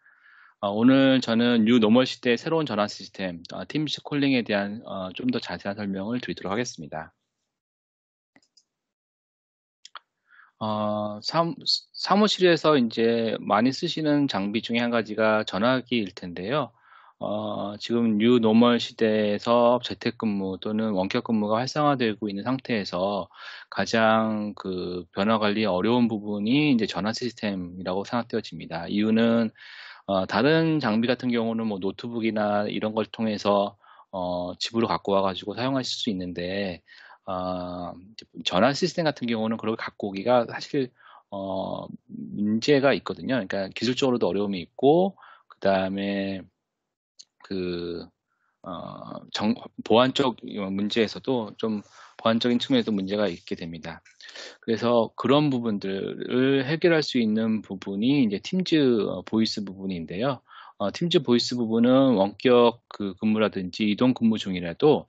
Speaker 3: 오늘 저는 뉴 노멀 시대의 새로운 전환 시스템, 팀스 콜링에 대한 좀 더 자세한 설명을 드리도록 하겠습니다. 사무실에서 이제 많이 쓰시는 장비 중에 한 가지가 전화기일 텐데요. 지금 뉴 노멀 시대에서 재택근무 또는 원격근무가 활성화되고 있는 상태에서 가장 그 변화 관리 어려운 부분이 이제 전화 시스템이라고 생각되어집니다. 이유는 다른 장비 같은 경우는 뭐 노트북이나 이런 걸 통해서 집으로 갖고 와가지고 사용하실 수 있는데 전환 시스템 같은 경우는 그걸 갖고 오기가 사실 문제가 있거든요. 그러니까 기술적으로도 어려움이 있고 그 다음에 그 보안적 문제에서도 좀 보안적인 측면에서 문제가 있게 됩니다. 그래서 그런 부분들을 해결할 수 있는 부분이 이제 팀즈 보이스 부분인데요. 팀즈 보이스 부분은 원격 그 근무라든지 이동 근무 중이라도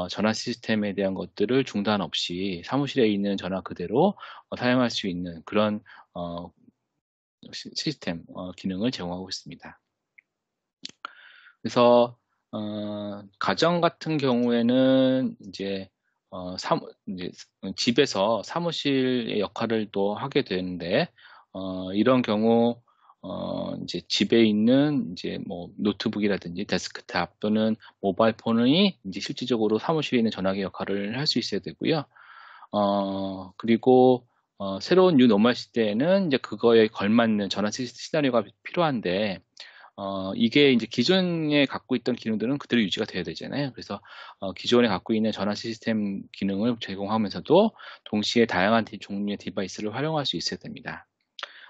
Speaker 3: 전화 시스템에 대한 것들을 중단 없이 사무실에 있는 전화 그대로 사용할 수 있는 그런 시스템 기능을 제공하고 있습니다. 그래서 가정 같은 경우에는 이제 집에서 사무실의 역할을 또 하게 되는데 이런 경우 이제 집에 있는 이제 뭐 노트북이라든지 데스크탑 또는 모바일 폰이 이제 실질적으로 사무실에 있는 전화기 역할을 할 수 있어야 되고요. 그리고 새로운 뉴 노멀 시대에는 이제 그거에 걸맞는 전화 시나리오가 필요한데 이게 이제 기존에 갖고 있던 기능들은 그대로 유지가 돼야 되잖아요. 그래서 기존에 갖고 있는 전화 시스템 기능을 제공하면서도 동시에 다양한 종류의 디바이스를 활용할 수 있어야 됩니다.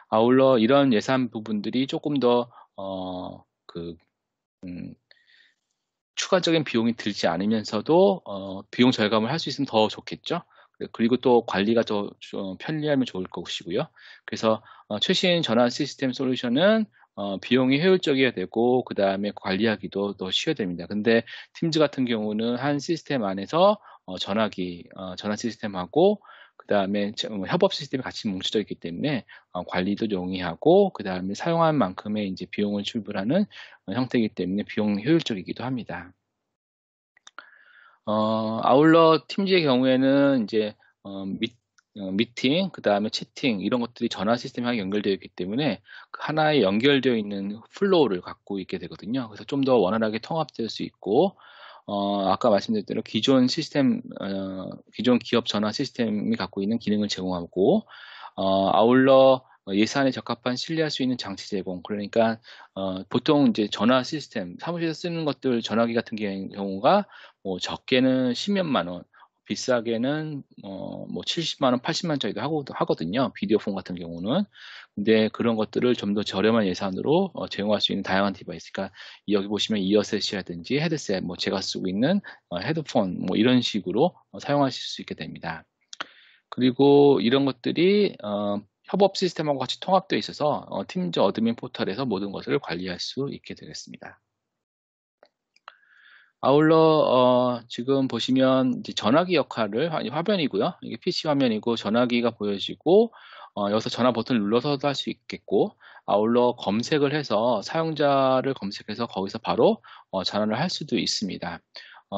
Speaker 3: 아울러 이런 예산 부분들이 조금 더 추가적인 비용이 들지 않으면서도 비용 절감을 할 수 있으면 더 좋겠죠. 그리고 또 관리가 더 편리하면 좋을 것이고요. 그래서 최신 전환 시스템 솔루션은 비용이 효율적이어야 되고 그 다음에 관리하기도 더 쉬워야 됩니다. 근데 팀즈 같은 경우는 한 시스템 안에서 전화기, 전환 시스템하고 그 다음에 협업 시스템이 같이 뭉쳐져 있기 때문에 관리도 용이하고 그 다음에 사용한 만큼의 이제 비용을 출불하는 형태이기 때문에 비용 효율적이기도 합니다. 아울러 팀즈의 경우에는 이제 미팅, 그 다음에 채팅 이런 것들이 전화 시스템하고 연결되어 있기 때문에 그 하나에 연결되어 있는 플로우를 갖고 있게 되거든요. 그래서 좀 더 원활하게 통합될 수 있고 아까 말씀드린 대로 기존 시스템, 기존 기업 전화 시스템이 갖고 있는 기능을 제공하고 아울러 예산에 적합한 신뢰할 수 있는 장치 제공. 그러니까 보통 이제 전화 시스템, 사무실에서 쓰는 것들 전화기 같은 경우가 뭐 적게는 10몇만 원, 비싸게는 뭐 70만 원, 80만 원 짜리도 하거든요. 비디오 폰 같은 경우는. 근데 그런 것들을 좀 더 저렴한 예산으로 제공할 수 있는 다양한 디바이스. 그러니까 여기 보시면 이어셋이라든지 헤드셋, 뭐 제가 쓰고 있는 헤드폰, 뭐 이런 식으로 사용하실 수 있게 됩니다. 그리고 이런 것들이 협업 시스템하고 같이 통합되어 있어서 팀즈 어드민 포털에서 모든 것을 관리할 수 있게 되겠습니다. 아울러 지금 보시면 이제 전화기 역할을 화면이고요. 이게 PC 화면이고 전화기가 보여지고 여기서 전화 버튼을 눌러서도 할 수 있겠고 아울러 검색을 해서 사용자를 검색해서 거기서 바로 전화를 할 수도 있습니다.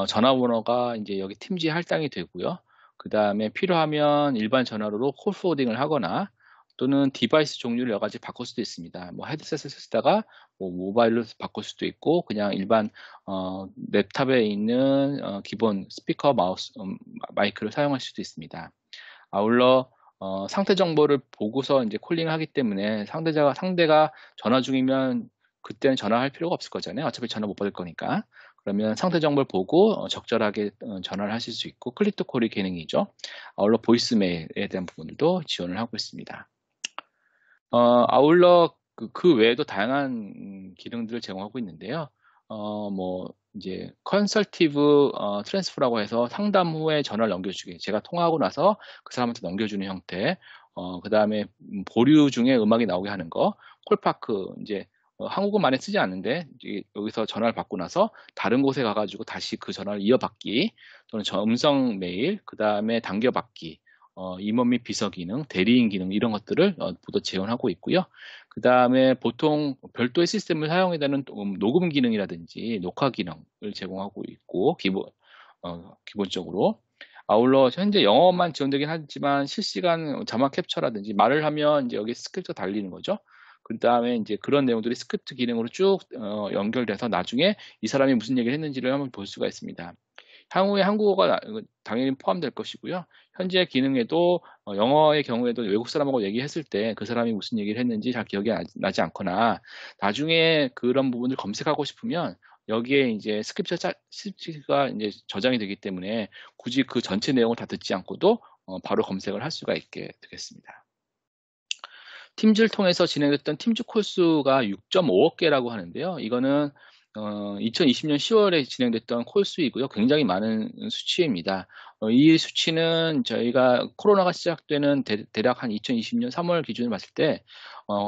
Speaker 3: 전화번호가 이제 여기 팀즈에 할당이 되고요. 그 다음에 필요하면 일반 전화로 콜 포워딩을 하거나 또는 디바이스 종류를 여러 가지 바꿀 수도 있습니다. 뭐 헤드셋을 쓰다가 뭐 모바일로 바꿀 수도 있고 그냥 일반 랩탑에 있는 기본 스피커 마이크를 사용할 수도 있습니다. 아울러 상태 정보를 보고서 이제 콜링을 하기 때문에 상대가 전화 중이면 그때는 전화할 필요가 없을 거잖아요. 어차피 전화 못 받을 거니까. 그러면 상태 정보를 보고 적절하게 전화를 하실 수 있고 클릭 투 콜이 기능이죠. 아울러 보이스메일에 대한 부분들도 지원을 하고 있습니다. 아울러 그 외에도 다양한 기능들을 제공하고 있는데요. 뭐 이제 컨설티브 트랜스퍼라고 해서 상담 후에 전화를 넘겨주기. 제가 통화하고 나서 그 사람한테 넘겨주는 형태. 그 다음에 보류 중에 음악이 나오게 하는 거. 콜파크 이제 한국은 많이 쓰지 않는데 여기서 전화를 받고 나서 다른 곳에 가가지고 다시 그 전화를 이어받기 또는 음성 메일, 그 다음에 당겨받기, 임원 및 비서 기능, 대리인 기능 이런 것들을 모두 지원하고 있고요. 그 다음에 보통 별도의 시스템을 사용해야 되는 녹음 기능이라든지 녹화 기능을 제공하고 있고 기본적으로 아울러 현재 영어만 지원되긴 하지만 실시간 자막 캡처라든지 말을 하면 이제 여기 스크립트가 달리는 거죠. 그 다음에 이제 그런 내용들이 스크립트 기능으로 쭉 연결돼서 나중에 이 사람이 무슨 얘기를 했는지를 한번 볼 수가 있습니다. 향후에 한국어가 당연히 포함될 것이고요. 현재 기능에도 영어의 경우에도 외국 사람하고 얘기했을 때 그 사람이 무슨 얘기를 했는지 잘 기억이 나지 않거나 나중에 그런 부분을 검색하고 싶으면 여기에 이제 스크립트가 이제 저장이 되기 때문에 굳이 그 전체 내용을 다 듣지 않고도 바로 검색을 할 수가 있게 되겠습니다. 팀즈를 통해서 진행됐던 팀즈 콜수가 6.5억 개라고 하는데요. 이거는 2020년 10월에 진행됐던 콜수이고요. 굉장히 많은 수치입니다. 이 수치는 저희가 코로나가 시작되는 대략 한 2020년 3월 기준을 봤을 때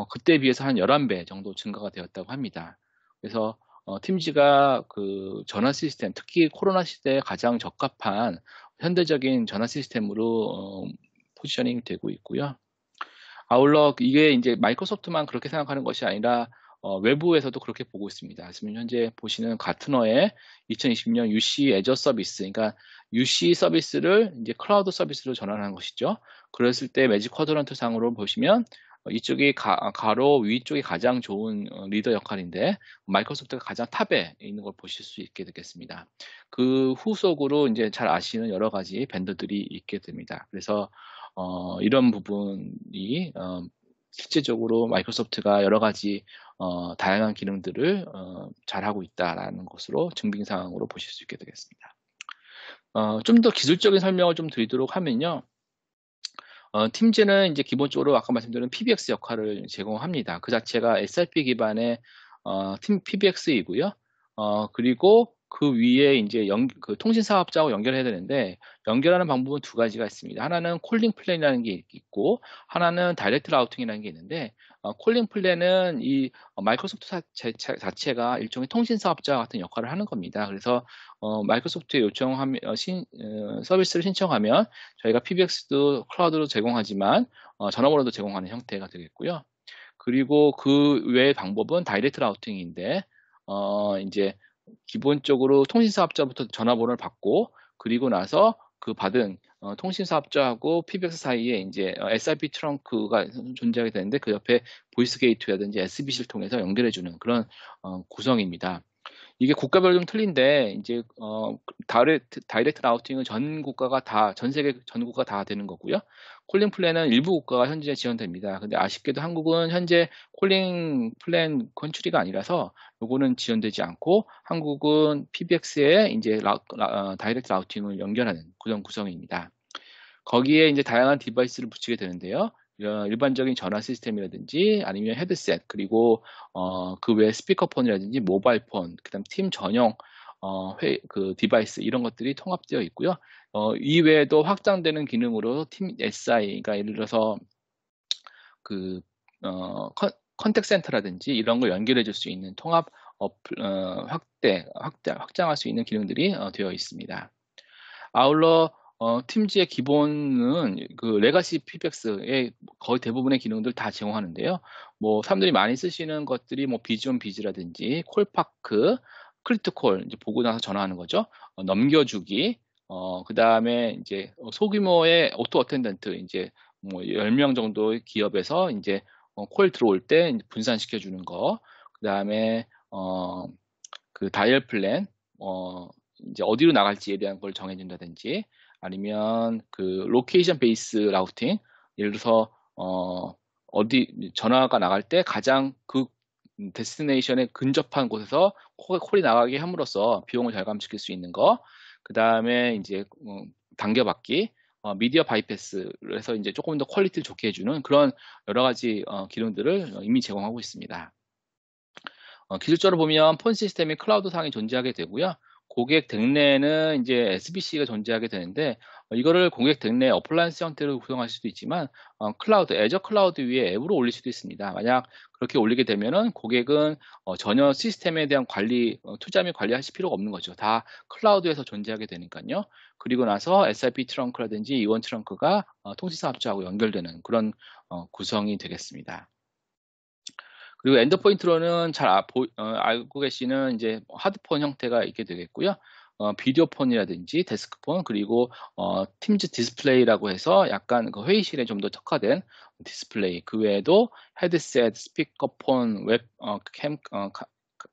Speaker 3: 그때에 비해서 한 11배 정도 증가가 되었다고 합니다. 그래서 팀즈가 그 전화 시스템, 특히 코로나 시대에 가장 적합한 현대적인 전화 시스템으로 포지셔닝 되고 있고요. 아울러 이게 이제 마이크로소프트만 그렇게 생각하는 것이 아니라 외부에서도 그렇게 보고 있습니다. 지금 현재 보시는 가트너의 2020년 UC 애저 서비스, 그러니까 UC 서비스를 이제 클라우드 서비스로 전환한 것이죠. 그랬을 때 매직 쿼드런트 상으로 보시면 이쪽이 가로 위쪽이 가장 좋은 리더 역할인데 마이크로소프트가 가장 탑에 있는 걸 보실 수 있게 되겠습니다. 그 후속으로 이제 잘 아시는 여러 가지 밴더들이 있게 됩니다. 그래서 이런 부분이 실제적으로 마이크로소프트가 여러 가지 다양한 기능들을 잘하고 있다라는 것으로 증빙사항으로 보실 수 있게 되겠습니다. 좀 더 기술적인 설명을 좀 드리도록 하면요. 팀즈는 이제 기본적으로 아까 말씀드린 PBX 역할을 제공합니다. 그 자체가 SRP 기반의 팀 PBX이고요. 그리고 그 위에 이제 그 통신 사업자하고 연결해야 되는데 연결하는 방법은 두 가지가 있습니다. 하나는 콜링 플랜이라는 게 있고 하나는 다이렉트 라우팅이라는 게 있는데 콜링 플랜은 이 마이크로소프트 자체가 일종의 통신 사업자 같은 역할을 하는 겁니다. 그래서 마이크로소프트에 요청하면 서비스를 신청하면 저희가 PBX도 클라우드로 제공하지만 전화번호도 제공하는 형태가 되겠고요. 그리고 그 외의 방법은 다이렉트 라우팅인데 이제 기본적으로 통신사업자부터 전화번호를 받고 그리고 나서 그 받은 통신사업자하고 PBX 사이에 이제 SIP 트렁크가 존재하게 되는데 그 옆에 보이스 게이트라든지 SBC를 통해서 연결해주는 그런 구성입니다. 이게 국가별로 좀 틀린데 이제 다이렉트 라우팅은 전 세계 전 국가가 다 되는 거고요. 콜링 플랜은 일부 국가가 현재 지원됩니다. 근데 아쉽게도 한국은 현재 콜링 플랜 컨트리가 아니라서 요거는 지원되지 않고 한국은 PBX에 이제 다이렉트 라우팅을 연결하는 그런 구성입니다. 거기에 이제 다양한 디바이스를 붙이게 되는데요. 일반적인 전화 시스템이라든지 아니면 헤드셋 그리고 그 외에 스피커폰이라든지 모바일폰 그다음 팀 전용 그 디바이스 이런 것들이 통합되어 있고요. 이외에도 확장되는 기능으로 팀 SI 그러니까 예를 들어서 그 컨택 센터라든지 이런 걸 연결해 줄 수 있는 통합 확장할 수 있는 기능들이 되어 있습니다. 아울러 팀즈의 기본은 그 레가시 PBX의 거의 대부분의 기능들 다 제공하는데요. 뭐 사람들이 많이 쓰시는 것들이 뭐 비전 비즈라든지 콜파크, 크리트콜 이제 보고 나서 전화하는 거죠. 넘겨주기, 그 다음에 이제 소규모의 오토 어텐던트 이제 뭐 10명 정도의 기업에서 이제 콜 들어올 때 이제 분산시켜 주는 거, 그 다음에 그 다이얼 플랜, 이제 어디로 나갈지에 대한 걸 정해준다든지 아니면 그 로케이션 베이스 라우팅 예를 들어서 어디 전화가 나갈 때 가장 그 데스티네이션에 근접한 곳에서 콜이 나가게 함으로써 비용을 절감시킬 수 있는 거, 그 다음에 이제 당겨받기, 미디어 바이패스를 해서 이제 조금 더 퀄리티를 좋게 해주는 그런 여러 가지 기능들을 이미 제공하고 있습니다. 기술적으로 보면 폰 시스템이 클라우드 상에 존재하게 되고요. 고객 댁내에는 이제 SBC가 존재하게 되는데 이거를 고객 댁내 어플라이언스 형태로 구성할 수도 있지만 클라우드, 애저 클라우드 위에 앱으로 올릴 수도 있습니다. 만약 그렇게 올리게 되면은 고객은 전혀 시스템에 대한 관리, 투자 및 관리하실 필요가 없는 거죠. 다 클라우드에서 존재하게 되니까요. 그리고 나서 SIP 트렁크라든지 E1 트렁크가 통신사 합주하고 연결되는 그런 구성이 되겠습니다. 그리고 엔드포인트로는 잘 알고 계시는 이제 하드폰 형태가 있게 되겠고요. 비디오 폰이라든지 데스크폰 그리고 팀즈 디스플레이라고 해서 약간 그 회의실에 좀 더 특화된 디스플레이, 그 외에도 헤드셋, 스피커폰,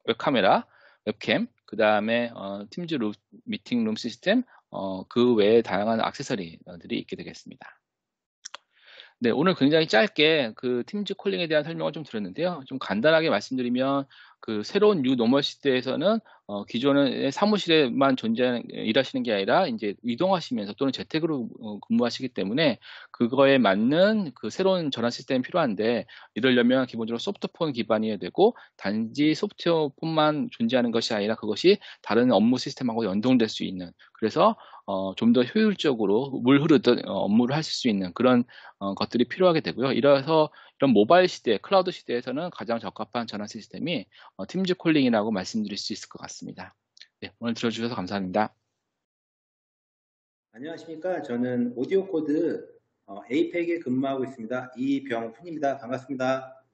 Speaker 3: 웹카메라, 웹캠, 그 다음에 팀즈 미팅룸 시스템, 그 외에 다양한 액세서리들이 있게 되겠습니다. 네, 오늘 굉장히 짧게 그 팀즈 콜링에 대한 설명을 좀 드렸는데요. 좀 간단하게 말씀드리면 그 새로운 뉴 노멀 시대에서는 기존의 사무실에만 일하시는 게 아니라 이제 이동하시면서 또는 재택으로 근무하시기 때문에 그거에 맞는 그 새로운 전환 시스템이 필요한데, 이러려면 기본적으로 소프트폰 기반이어야 되고 단지 소프트폰만 존재하는 것이 아니라 그것이 다른 업무 시스템하고 연동될 수 있는, 그래서 좀 더 효율적으로 물 흐르듯 업무를 하실 수 있는 그런 것들이 필요하게 되고요. 이래서 이런 모바일 시대, 클라우드 시대에서는 가장 적합한 전환 시스템이 팀즈 콜링이라고 말씀드릴 수 있을 것 같습니다. 네, 오늘 들어주셔서 감사합니다.
Speaker 4: 안녕하십니까. 저는 오디오 코드 에이펙에 근무하고 있습니다. 이병훈입니다. 반갑습니다.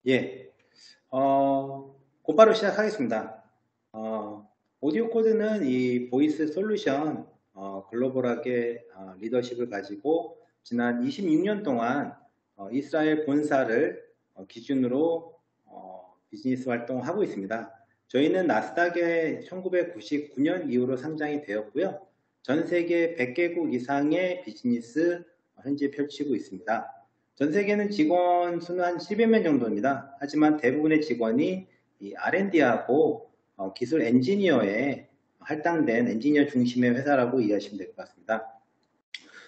Speaker 4: 예, 곧바로 시작하겠습니다. 오디오 코드는 이 보이스 솔루션 글로벌하게 리더십을 가지고 지난 26년 동안 이스라엘 본사를 기준으로 비즈니스 활동을 하고 있습니다. 저희는 나스닥에 1999년 이후로 상장이 되었고요. 전 세계 100개국 이상의 비즈니스 현재 펼치고 있습니다. 전 세계는 직원 수는 한 700명 정도입니다. 하지만 대부분의 직원이 이 R&D하고 기술 엔지니어에 할당된 엔지니어 중심의 회사라고 이해하시면 될 것 같습니다.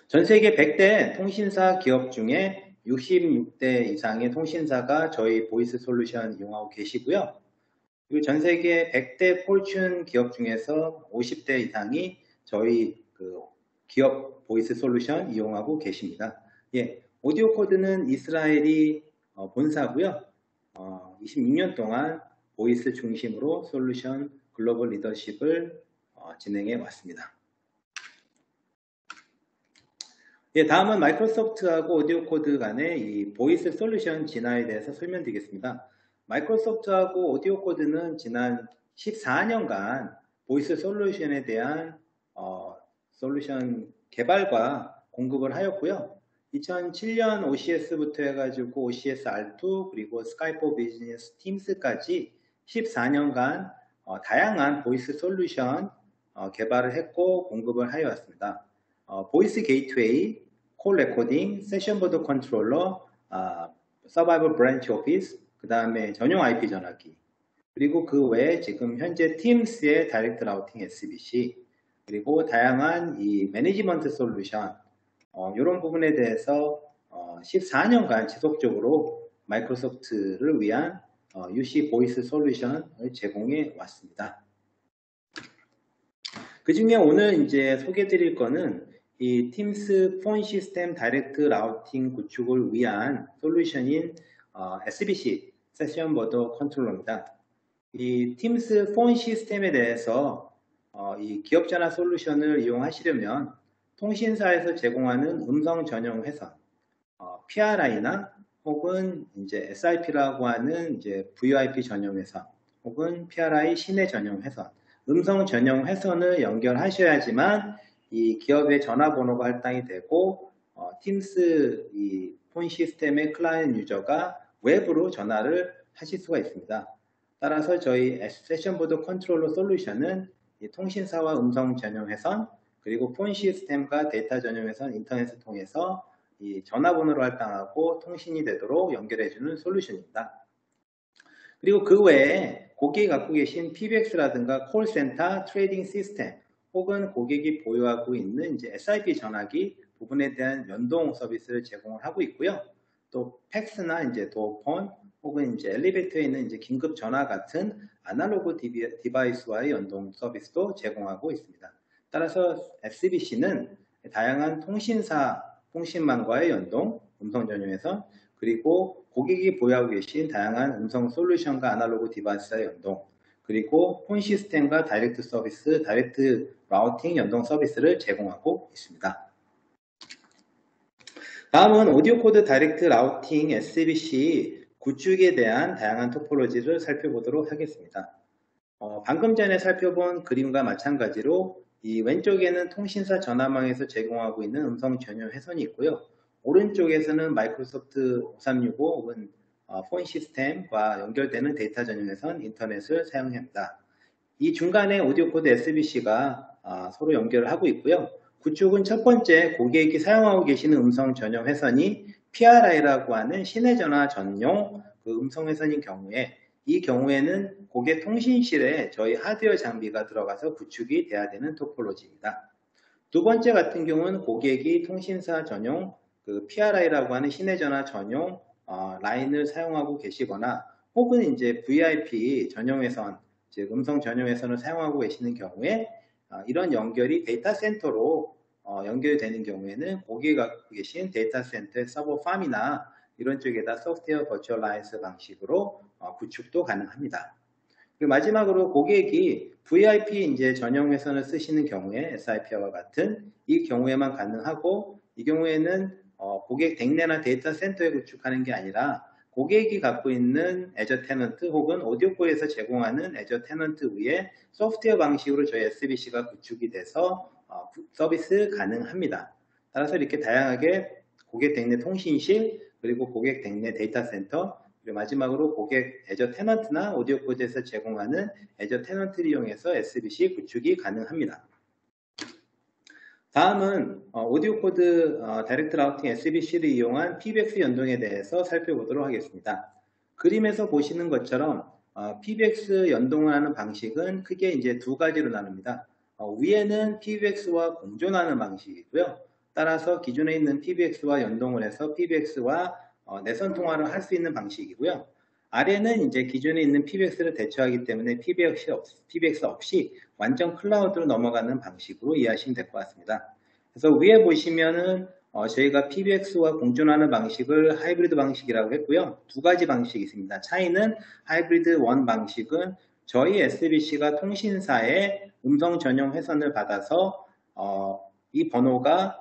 Speaker 4: 전 세계 100대 통신사 기업 중에 66대 이상의 통신사가 저희 보이스 솔루션 이용하고 계시고요. 그리고 전 세계 100대 폴춘 기업 중에서 50대 이상이 저희 그 기업 보이스 솔루션 이용하고 계십니다. 예, 오디오 코드는 이스라엘이 본사고요. 26년 동안 보이스 중심으로 솔루션 글로벌 리더십을 진행해 왔습니다. 예, 다음은 마이크로소프트하고 오디오 코드 간의 이 보이스 솔루션 진화에 대해서 설명드리겠습니다. 마이크로소프트하고 오디오 코드는 지난 14년간 보이스 솔루션에 대한 솔루션 개발과 공급을 하였고요. 2007년 OCS부터 해가지고 OCS R2 그리고 스카이프 비즈니스 팀스까지 14년간 다양한 보이스 솔루션 개발을 했고 공급을 하여 왔습니다. 보이스 게이트웨이, 콜 레코딩, 세션 보드 컨트롤러, 서바이벌 브랜치 오피스, 그 다음에 전용 IP 전화기, 그리고 그 외에 지금 현재 팀스의 다이렉트 라우팅 SBC, 그리고 다양한 이 매니지먼트 솔루션, 이런 부분에 대해서 14년간 지속적으로 마이크로소프트를 위한 UC 보이스 솔루션을 제공해 왔습니다. 그 중에 오늘 이제 소개해 드릴 거는 이 팀스 폰 시스템 다이렉트 라우팅 구축을 위한 솔루션인 SBC 세션 보드 컨트롤러입니다. 이 팀스 폰 시스템에 대해서 이 기업 전화 솔루션을 이용하시려면 통신사에서 제공하는 음성 전용 회선, PRI나 혹은 이제 SIP라고 하는 이제 VoIP 전용 회선, 혹은 PRI 시내 전용 회선, 음성 전용 회선을 연결하셔야지만 이 기업의 전화번호가 할당이 되고 팀스 이 폰 시스템의 클라이언트 유저가 웹으로 전화를 하실 수가 있습니다. 따라서 저희 세션 보드 컨트롤러 솔루션은 이 통신사와 음성 전용 회선, 그리고 폰 시스템과 데이터 전용 회선 인터넷을 통해서 이 전화번호로 할당하고 통신이 되도록 연결해주는 솔루션입니다. 그리고 그 외에 고객이 갖고 계신 PBX라든가 콜센터, 트레이딩 시스템, 혹은 고객이 보유하고 있는 이제 SIP 전화기 부분에 대한 연동 서비스를 제공을 하고 있고요. 또 팩스나 이제 도어폰, 혹은 이제 엘리베이터에 있는 이제 긴급 전화 같은 아날로그 디바이스와의 연동 서비스도 제공하고 있습니다. 따라서 SBC는 다양한 통신사, 통신망과의 연동, 음성 전용해선, 그리고 고객이 보유하고 계신 다양한 음성 솔루션과 아날로그 디바이스와의 연동, 그리고 폰 시스템과 다이렉트 서비스, 다이렉트 라우팅 연동 서비스를 제공하고 있습니다. 다음은 오디오 코드 다이렉트 라우팅 SBC 구축에 대한 다양한 토폴로지를 살펴보도록 하겠습니다. 방금 전에 살펴본 그림과 마찬가지로 이 왼쪽에는 통신사 전화망에서 제공하고 있는 음성 전용 회선이 있고요. 오른쪽에서는 마이크로소프트 5365 혹은 폰 시스템과 연결되는 데이터 전용 회선 인터넷을 사용합니다. 이 중간에 오디오 코드 SBC가 서로 연결을 하고 있고요. 구축은 첫 번째 고객이 사용하고 계시는 음성 전용 회선이 PRI라고 하는 시내 전화 전용 그 음성 회선인 경우에 이 경우에는 고객 통신실에 저희 하드웨어 장비가 들어가서 구축이 돼야 되는 토폴로지입니다. 두 번째 같은 경우는 고객이 통신사 전용 그 PRI라고 하는 시내 전화 전용 라인을 사용하고 계시거나 혹은 이제 VIP 전용 회선, 즉 음성 전용 회선을 사용하고 계시는 경우에 이런 연결이 데이터 센터로 연결되는 경우에는 고객이 갖고 계신 데이터 센터의 서버 팜이나 이런 쪽에다 소프트웨어 버추얼라이즈 방식으로 구축도 가능합니다. 그리고 마지막으로 고객이 VIP 이제 전용 회선을 쓰시는 경우에 SIP와 같은 이 경우에만 가능하고 이 경우에는 고객 댁내나 데이터 센터에 구축하는 게 아니라 고객이 갖고 있는 애저 테넌트 혹은 오디오코에서 제공하는 애저 테넌트 위에 소프트웨어 방식으로 저희 SBC가 구축이 돼서 서비스 가능합니다. 따라서 이렇게 다양하게 고객 댁내 통신실 그리고 고객 댁내 데이터 센터 그리고 마지막으로 고객 애저 테넌트나 오디오코드에서 제공하는 애저 테넌트를 이용해서 SBC 구축이 가능합니다. 다음은 오디오 코드 다이렉트 라우팅 SBC를 이용한 PBX 연동에 대해서 살펴보도록 하겠습니다. 그림에서 보시는 것처럼 PBX 연동을 하는 방식은 크게 이제 두 가지로 나눕니다. 위에는 PBX와 공존하는 방식이고요. 따라서 기존에 있는 PBX와 연동을 해서 PBX와 내선 통화를 할 수 있는 방식이고요. 아래는 이제 기존에 있는 PBX를 대처하기 때문에 PBX 없이 완전 클라우드로 넘어가는 방식으로 이해하시면 될 것 같습니다. 그래서 위에 보시면은 저희가 PBX와 공존하는 방식을 하이브리드 방식이라고 했고요. 두 가지 방식이 있습니다. 차이는 하이브리드 1 방식은 저희 SBC가 통신사의 음성 전용 회선을 받아서 이 번호가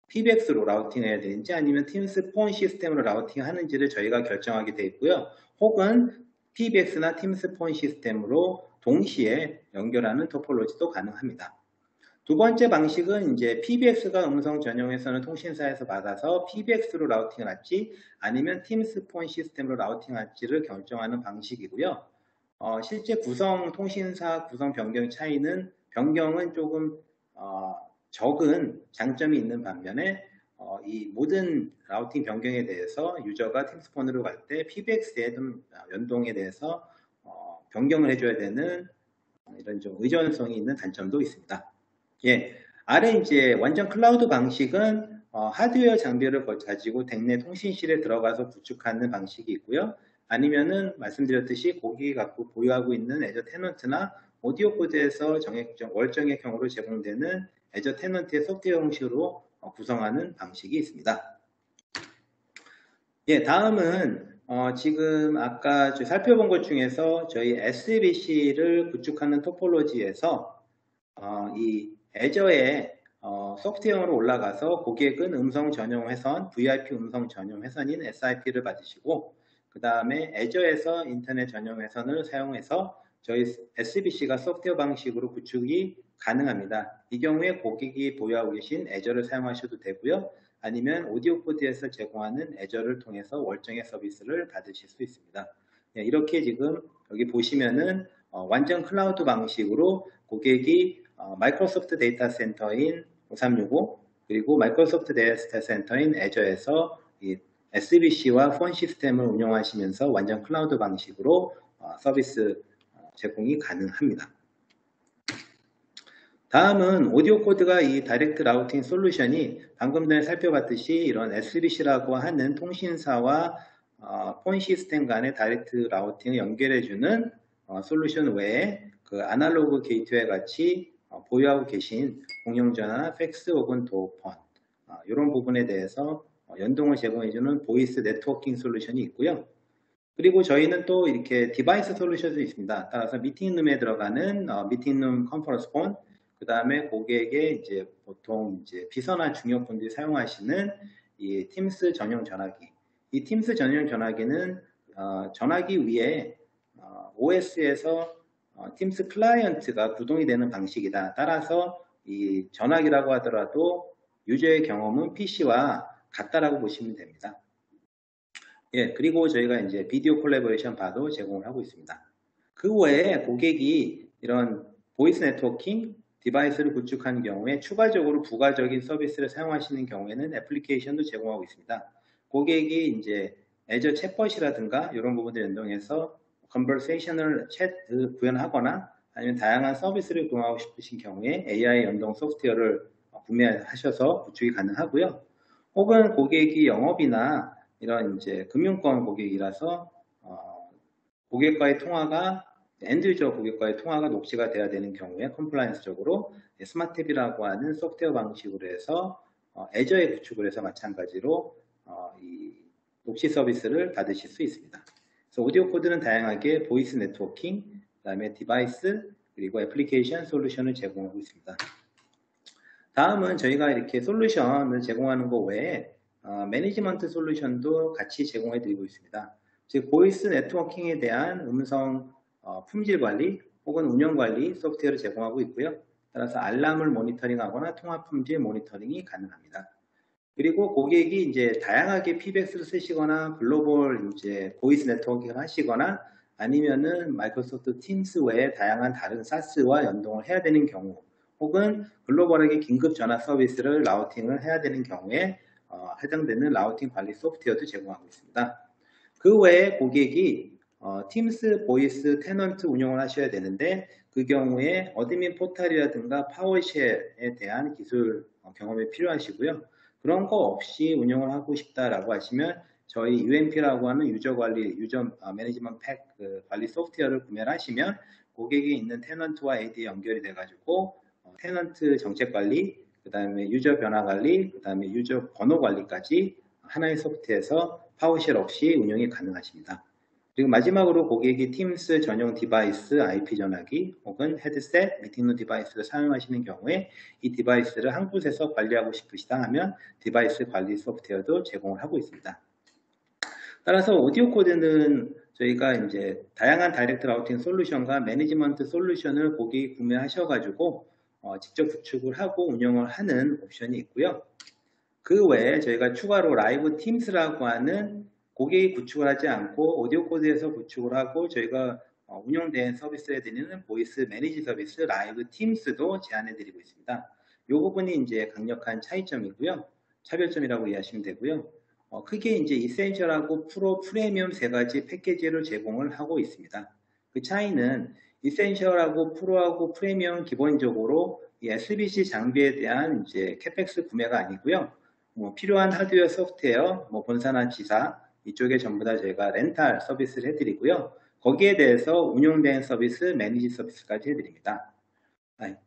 Speaker 4: PBX로 라우팅해야 되는지 아니면 팀스 폰 시스템으로 라우팅 하는지를 저희가 결정하게 되어 있고요. 혹은 PBX나 팀스 폰 시스템으로 동시에 연결하는 토폴로지도 가능합니다. 두 번째 방식은 이제 PBX가 음성 전용 회선을 통신사에서 받아서 PBX로 라우팅을 할지 아니면 팀스 폰 시스템으로 라우팅 할지를 결정하는 방식이고요. 실제 통신사 구성 변경은 조금 적은 장점이 있는 반면에 이 모든 라우팅 변경에 대해서 유저가 팀스폰으로 갈 때 PBX에 좀 연동에 대해서 변경을 해줘야 되는 이런 좀 의존성이 있는 단점도 있습니다. 예, 아래 이제 완전 클라우드 방식은 하드웨어 장비를 가지고 댁내 통신실에 들어가서 구축하는 방식이 있고요. 아니면은 말씀드렸듯이 고객이 보유하고 있는 애저 테넌트나 오디오 코드에서 월정액형으로 제공되는 애저 테넌트의 소프트웨어 형식으로 구성하는 방식이 있습니다. 예, 다음은 지금 아까 살펴본 것 중에서 저희 SBC를 구축하는 토폴로지에서 이 애저의 소프트웨어로 올라가서 고객은 음성 전용 회선, VIP 음성 전용 회선인 SIP를 받으시고 그 다음에 애저에서 인터넷 전용 회선을 사용해서 저희 SBC가 소프트웨어 방식으로 구축이 가능합니다. 이 경우에 고객이 보유하고 계신 애저를 사용하셔도 되고요. 아니면 오디오 코드에서 제공하는 애저를 통해서 월정액 서비스를 받으실 수 있습니다. 네, 이렇게 지금 여기 보시면은 완전 클라우드 방식으로 고객이 마이크로소프트 데이터 센터인 5365 그리고 마이크로소프트 데이터 센터인 애저에서 이 SBC와 폰 시스템을 운영하시면서 완전 클라우드 방식으로 서비스 제공이 가능합니다. 다음은 오디오 코드가 이 다이렉트 라우팅 솔루션이 방금 전에 살펴봤듯이 이런 SBC라고 하는 통신사와 폰 시스템 간의 다이렉트 라우팅을 연결해주는 솔루션 외에 그 아날로그 게이트웨이 같이 보유하고 계신 공용전화, 팩스 혹은 도어폰 이런 부분에 대해서 연동을 제공해주는 보이스 네트워킹 솔루션이 있고요. 그리고 저희는 또 이렇게 디바이스 솔루션도 있습니다. 따라서 미팅룸에 들어가는 미팅룸 컨퍼런스 폰, 그 다음에 고객의 이제 보통 이제 비서나 중요분들이 사용하시는 이 팀스 전용 전화기. 이 팀스 전용 전화기는 전화기 위에 OS에서 팀스 클라이언트가 구동이 되는 방식이다. 따라서 이 전화기라고 하더라도 유저의 경험은 PC와 같다라고 보시면 됩니다. 예, 그리고 저희가 이제 비디오 콜라보레이션 바도 제공을 하고 있습니다. 그 외에 고객이 이런 보이스 네트워킹 디바이스를 구축하는 경우에 추가적으로 부가적인 서비스를 사용하시는 경우에는 애플리케이션도 제공하고 있습니다. 고객이 이제 애저 챗봇이라든가 이런 부분들 연동해서 컨버세이셔널 챗 구현하거나 아니면 다양한 서비스를 구동하고 싶으신 경우에 AI 연동 소프트웨어를 구매하셔서 구축이 가능하고요. 혹은 고객이 영업이나 이런 이제 금융권 고객이라서 고객과의 통화가 엔드유저 고객과의 통화가 녹취가 돼야 되는 경우에 컴플라이언스적으로 스마트탭이라고 하는 소프트웨어 방식으로 해서 애저에 구축을 해서 마찬가지로 이 녹취 서비스를 받으실 수 있습니다. 그래서 오디오 코드는 다양하게 보이스 네트워킹, 그 다음에 디바이스, 그리고 애플리케이션 솔루션을 제공하고 있습니다. 다음은 저희가 이렇게 솔루션을 제공하는 것 외에 매니지먼트 솔루션도 같이 제공해 드리고 있습니다. 즉 보이스 네트워킹에 대한 음성 품질 관리 혹은 운영 관리 소프트웨어를 제공하고 있고요. 따라서 알람을 모니터링하거나 통화 품질 모니터링이 가능합니다. 그리고 고객이 이제 다양하게 PBX를 쓰시거나 글로벌 이제 보이스 네트워킹을 하시거나 아니면은 마이크로소프트 팀스 외에 다양한 다른 사스와 연동을 해야 되는 경우 혹은 글로벌하게 긴급 전화 서비스를 라우팅을 해야 되는 경우에 해당되는 라우팅 관리 소프트웨어도 제공하고 있습니다. 그 외에 고객이 팀스 보이스 테넌트 운영을 하셔야 되는데 그 경우에 어드민 포탈이라든가 파워쉘에 대한 기술 경험이 필요하시고요. 그런 거 없이 운영을 하고 싶다라고 하시면 저희 UMP라고 하는 유저 관리, 유저 매니지먼트 팩 관리 소프트웨어를 구매를 하시면 고객이 있는 테넌트와 AD에 연결이 돼가지고 테넌트 정책 관리, 그 다음에 유저 변화 관리, 그 다음에 유저 번호 관리까지 하나의 소프트에서 파워쉘 없이 운영이 가능하십니다. 그리고 마지막으로 고객이 팀스 전용 디바이스, IP 전화기 혹은 헤드셋, 미팅룸 디바이스를 사용하시는 경우에 이 디바이스를 한 곳에서 관리하고 싶으시다 하면 디바이스 관리 소프트웨어도 제공을 하고 있습니다. 따라서 오디오 코드는 저희가 이제 다양한 다이렉트 라우팅 솔루션과 매니지먼트 솔루션을 고객이 구매하셔가지고 직접 구축을 하고 운영을 하는 옵션이 있고요. 그 외에 저희가 추가로 라이브 팀스라고 하는 고객이 구축을 하지 않고 오디오 코드에서 구축을 하고 저희가 운영된 서비스에 드리는 보이스 매니지 서비스 라이브 팀스도 제안해 드리고 있습니다. 이 부분이 이제 강력한 차이점이고요. 차별점이라고 이해하시면 되고요. 크게 이제 이센셜하고 프로, 프리미엄 세 가지 패키지를 제공을 하고 있습니다. 그 차이는 이센셜하고 프로하고 프리미엄은 기본적으로 이 SBC 장비에 대한 이제 캐펙스 구매가 아니고요. 필요한 하드웨어, 소프트웨어, 본사나 지사 이쪽에 전부 다 저희가 렌탈 서비스를 해드리고요. 거기에 대해서 운영된 서비스, 매니지 서비스까지 해드립니다.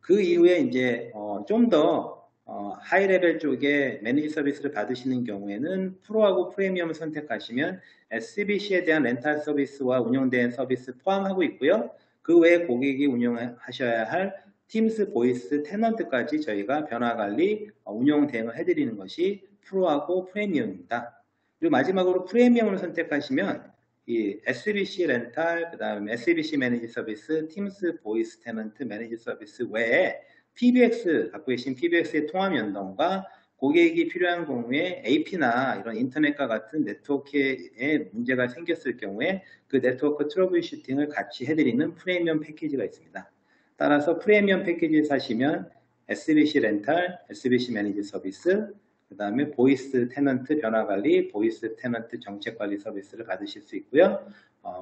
Speaker 4: 그 이후에 이제 좀 더 하이 레벨 쪽에 매니지 서비스를 받으시는 경우에는 프로하고 프리미엄을 선택하시면 SBC에 대한 렌탈 서비스와 운영된 서비스 포함하고 있고요. 그 외에 고객이 운영하셔야 할 팀스 보이스 테넌트까지 저희가 변화 관리, 운영 대응을 해드리는 것이 프로하고 프리미엄입니다. 그리고 마지막으로 프리미엄을 선택하시면 이 SBC 렌탈, 그 다음에 SBC 매니지 서비스, 팀스 보이스 테넌트 매니지 서비스 외에 PBX, 갖고 계신 PBX의 통합 연동과 고객이 필요한 경우에 AP나 이런 인터넷과 같은 네트워크에 문제가 생겼을 경우에 그 네트워크 트러블 슈팅을 같이 해드리는 프리미엄 패키지가 있습니다. 따라서 프리미엄 패키지 사시면 SBC 렌탈, SBC 매니지 서비스, 그 다음에 보이스 테넌트 변화 관리, 보이스 테넌트 정책 관리 서비스를 받으실 수 있고요.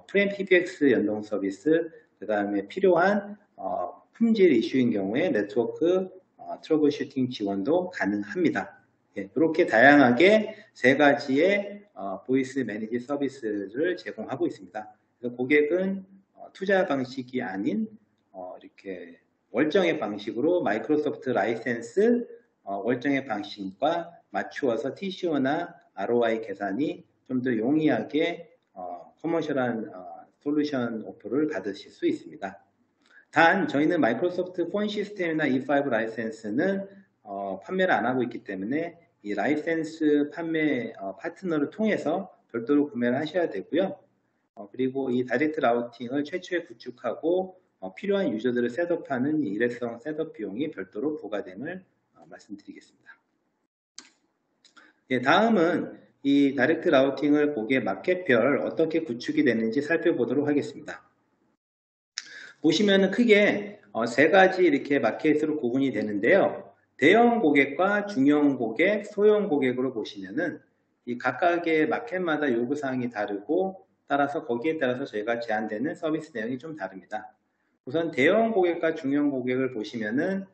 Speaker 4: 프레임 PBX 연동 서비스, 그 다음에 필요한 품질 이슈인 경우에 네트워크 트러블 슈팅 지원도 가능합니다. 예, 이렇게 다양하게 세 가지의 보이스 매니지 서비스를 제공하고 있습니다. 그래서 고객은 투자 방식이 아닌 이렇게 월정액 방식으로 마이크로소프트 라이센스 월정액 방식과 맞추어서 TCO나 ROI 계산이 좀 더 용이하게 커머셜한 솔루션 오퍼를 받으실 수 있습니다. 단 저희는 마이크로소프트 폰 시스템이나 E5 라이센스는 판매를 안 하고 있기 때문에 이 라이센스 판매 파트너를 통해서 별도로 구매를 하셔야 되고요. 그리고 이 다이렉트 라우팅을 최초에 구축하고 필요한 유저들을 셋업하는 일회성 셋업 비용이 별도로 부과됨을 말씀드리겠습니다. 예, 다음은 이 다이렉트 라우팅을 고객 마켓별 어떻게 구축이 되는지 살펴보도록 하겠습니다. 보시면 크게 세 가지 이렇게 마켓으로 구분이 되는데요. 대형 고객과 중형 고객, 소형 고객으로 보시면은 이 각각의 마켓마다 요구사항이 다르고 따라서 거기에 따라서 저희가 제한되는 서비스 내용이 좀 다릅니다. 우선 대형 고객과 중형 고객을 보시면은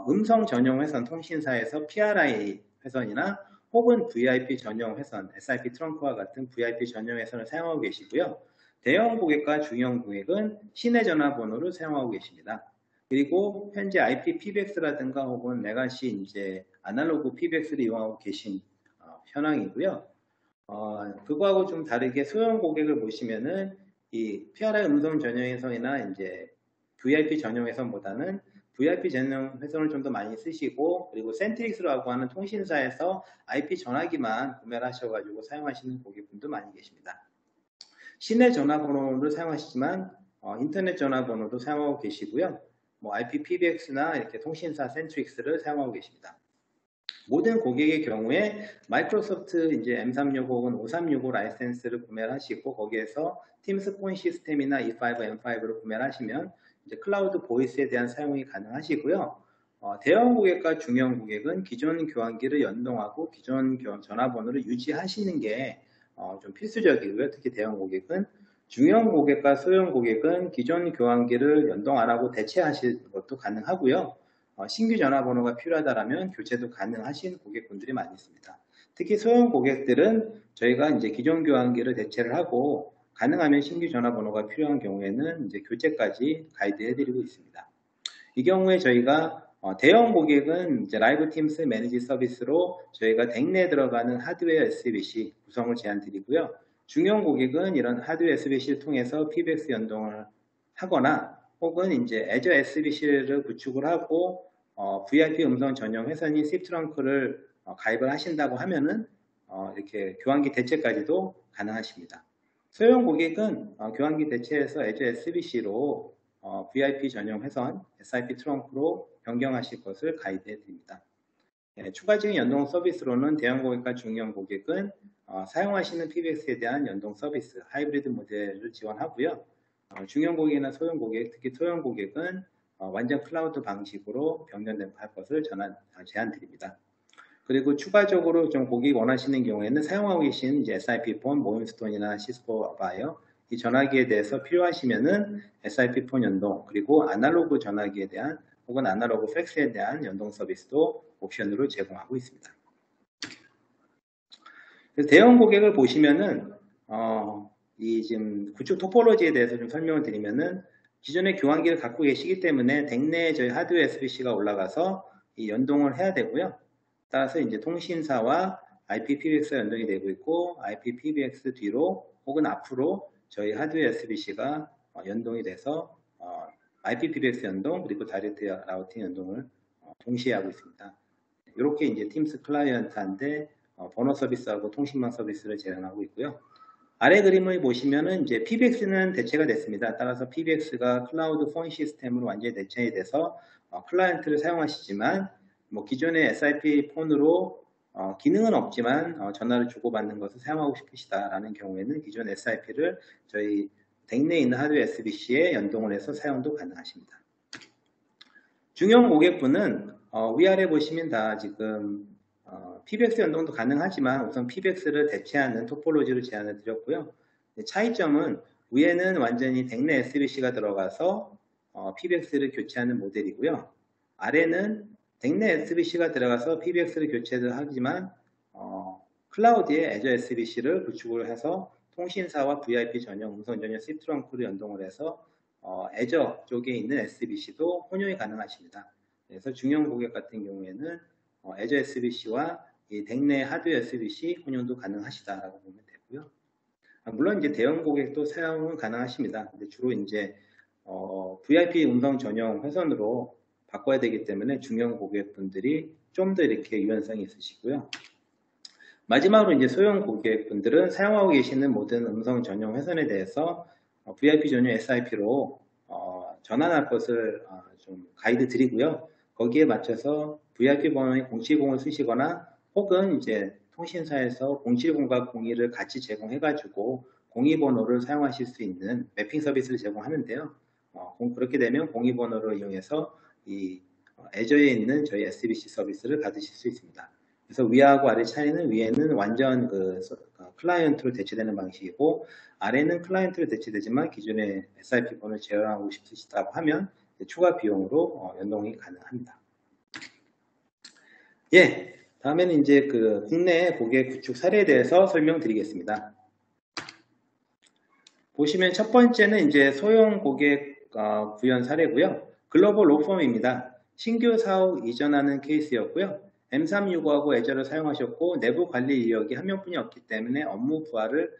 Speaker 4: 음성 전용 회선 통신사에서 PRI 회선이나 혹은 VIP 전용 회선, SIP 트렁크와 같은 VIP 전용 회선을 사용하고 계시고요. 대형 고객과 중형 고객은 시내 전화번호를 사용하고 계십니다. 그리고 현재 IP PBX라든가 혹은 레가시 이제 아날로그 PBX를 이용하고 계신 현황이고요. 그거하고 좀 다르게 소형 고객을 보시면은 이 PRI 음성 전용 회선이나 이제 VIP 전용 회선보다는 VIP 전용 회선을 좀 더 많이 쓰시고 그리고 센트릭스라고 하는 통신사에서 IP 전화기만 구매를 하셔가지고 사용하시는 고객분도 많이 계십니다. 시내 전화번호를 사용하시지만 인터넷 전화번호도 사용하고 계시고요. 뭐 IP PBX나 이렇게 통신사 센트릭스를 사용하고 계십니다. 모든 고객의 경우에 마이크로소프트 이제 M365 혹은 5365 라이센스를 구매를 하시고 거기에서 팀스 폰 시스템이나 E5, M5를 구매를 하시면 이제 클라우드 보이스에 대한 사용이 가능하시고요. 대형 고객과 중형 고객은 기존 교환기를 연동하고 기존 전화번호를 유지하시는 게 좀 필수적이고요. 특히 대형 고객은 중형 고객과 소형 고객은 기존 교환기를 연동 안 하고 대체하실 것도 가능하고요. 신규 전화번호가 필요하다면 교체도 가능하신 고객분들이 많이 있습니다. 특히 소형 고객들은 저희가 이제 기존 교환기를 대체를 하고 가능하면 신규 전화번호가 필요한 경우에는 이제 교체까지 가이드해드리고 있습니다. 이 경우에 저희가 대형 고객은 이제 라이브 팀스 매니지 서비스로 저희가 댁내에 들어가는 하드웨어 SBC 구성을 제안드리고요. 중형 고객은 이런 하드웨어 SBC를 통해서 PBX 연동을 하거나 혹은 이제 애저 SBC를 구축을 하고 VIP 음성 전용 회선인 씹트렁크를 가입을 하신다고 하면은 이렇게 교환기 대체까지도 가능하십니다. 소형 고객은 교환기 대체해서 애저 SBC로 VIP 전용 회선 SIP 트렁크로 변경하실 것을 가이드해 드립니다. 추가적인 연동 서비스로는 대형 고객과 중형 고객은 사용하시는 PBX에 대한 연동 서비스 하이브리드 모델을 지원하고요. 중형 고객이나 소형 고객, 특히 소형 고객은 완전 클라우드 방식으로 변경할 것을 제안드립니다. 그리고 추가적으로 좀 고객이 원하시는 경우에는 사용하고 계신 이제 SIP 폰, 모임스톤이나 시스코 바이어 이 전화기에 대해서 필요하시면은 SIP 폰 연동 그리고 아날로그 전화기에 대한 혹은 아날로그 팩스에 대한 연동 서비스도 옵션으로 제공하고 있습니다. 그래서 대형 고객을 보시면은 이 지금 구축 토포로지에 대해서 좀 설명을 드리면은 기존의 교환기를 갖고 계시기 때문에 댁내에 저희 하드웨어 SBC가 올라가서 이 연동을 해야 되고요. 따라서 이제 통신사와 IPPBX가 연동이 되고 있고 IPPBX 뒤로 혹은 앞으로 저희 하드웨어 SBC가 연동이 돼서 IPPBX 연동 그리고 다이렉트 라우팅 연동을 동시에 하고 있습니다. 이렇게 이제 팀스 클라이언트한테 번호 서비스하고 통신망 서비스를 제공하고 있고요. 아래 그림을 보시면은 이제 PBX는 대체가 됐습니다. 따라서 PBX가 클라우드 폰 시스템으로 완전히 대체가 돼서 클라이언트를 사용하시지만 뭐 기존의 SIP 폰으로 기능은 없지만 전화를 주고받는 것을 사용하고 싶으시다라는 경우에는 기존 SIP를 저희 댁내에 있는 하드웨어 SBC에 연동을 해서 사용도 가능하십니다. 중형 고객분은 위아래 보시면 다 지금 PBX 연동도 가능하지만 우선 PBX를 대체하는 토폴로지를 제안을 드렸고요. 차이점은 위에는 완전히 댁내 SBC가 들어가서 PBX를 교체하는 모델이고요. 아래는 댁내 SBC가 들어가서 PBX를 교체를 하지만 클라우드에 Azure SBC를 구축을 해서 통신사와 VIP 전용, 음성 전용 Ctrunk 연동을 해서 Azure 쪽에 있는 SBC도 혼용이 가능하십니다. 그래서 중형 고객 같은 경우에는 Azure SBC와 이 댁내 하드웨어 SBC 혼용도 가능하시다라고 보면 되고요. 물론 이제 대형 고객도 사용은 가능하십니다. 근데 주로 이제 VIP 음성 전용 회선으로 바꿔야 되기 때문에 중형 고객분들이 좀 더 이렇게 유연성이 있으시고요. 마지막으로 이제 소형 고객분들은 사용하고 계시는 모든 음성 전용 회선에 대해서 VIP 전용 SIP로 전환할 것을 좀 가이드 드리고요. 거기에 맞춰서 VIP 번호의 070을 쓰시거나 혹은 이제 통신사에서 070과 02를 같이 제공해가지고 02번호를 사용하실 수 있는 매핑 서비스를 제공하는데요. 그렇게 되면 02번호를 이용해서 이 Azure에 있는 저희 SBC 서비스를 받으실 수 있습니다. 그래서 위하고 아래 차이는 위에는 완전 클라이언트로 대체되는 방식이고 아래는 클라이언트로 대체되지만 기존의 SIP 번호를 제어하고 싶으시다고 하면 추가 비용으로 연동이 가능합니다. 예, 다음에는 이제 국내 고객 구축 사례에 대해서 설명드리겠습니다. 보시면 첫 번째는 이제 소형 고객 구현 사례고요. 글로벌 로펌입니다. 신규 사업 이전하는 케이스였고요. M365하고 애저를 사용하셨고 내부 관리 인력이 한 명뿐이 없기 때문에 업무 부하를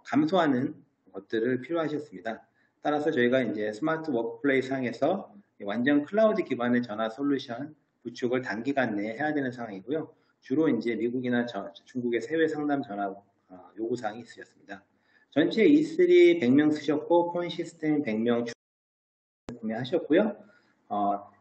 Speaker 4: 감소하는 것들을 필요하셨습니다. 따라서 저희가 이제 스마트 워크플레이스 상에서 완전 클라우드 기반의 전화 솔루션 구축을 단기간 내에 해야 되는 상황이고요. 주로 이제 미국이나 중국의 해외 상담 전화 요구사항이 있으셨습니다. 전체 E3 100명 쓰셨고 폰 시스템 100명 구매하셨고요.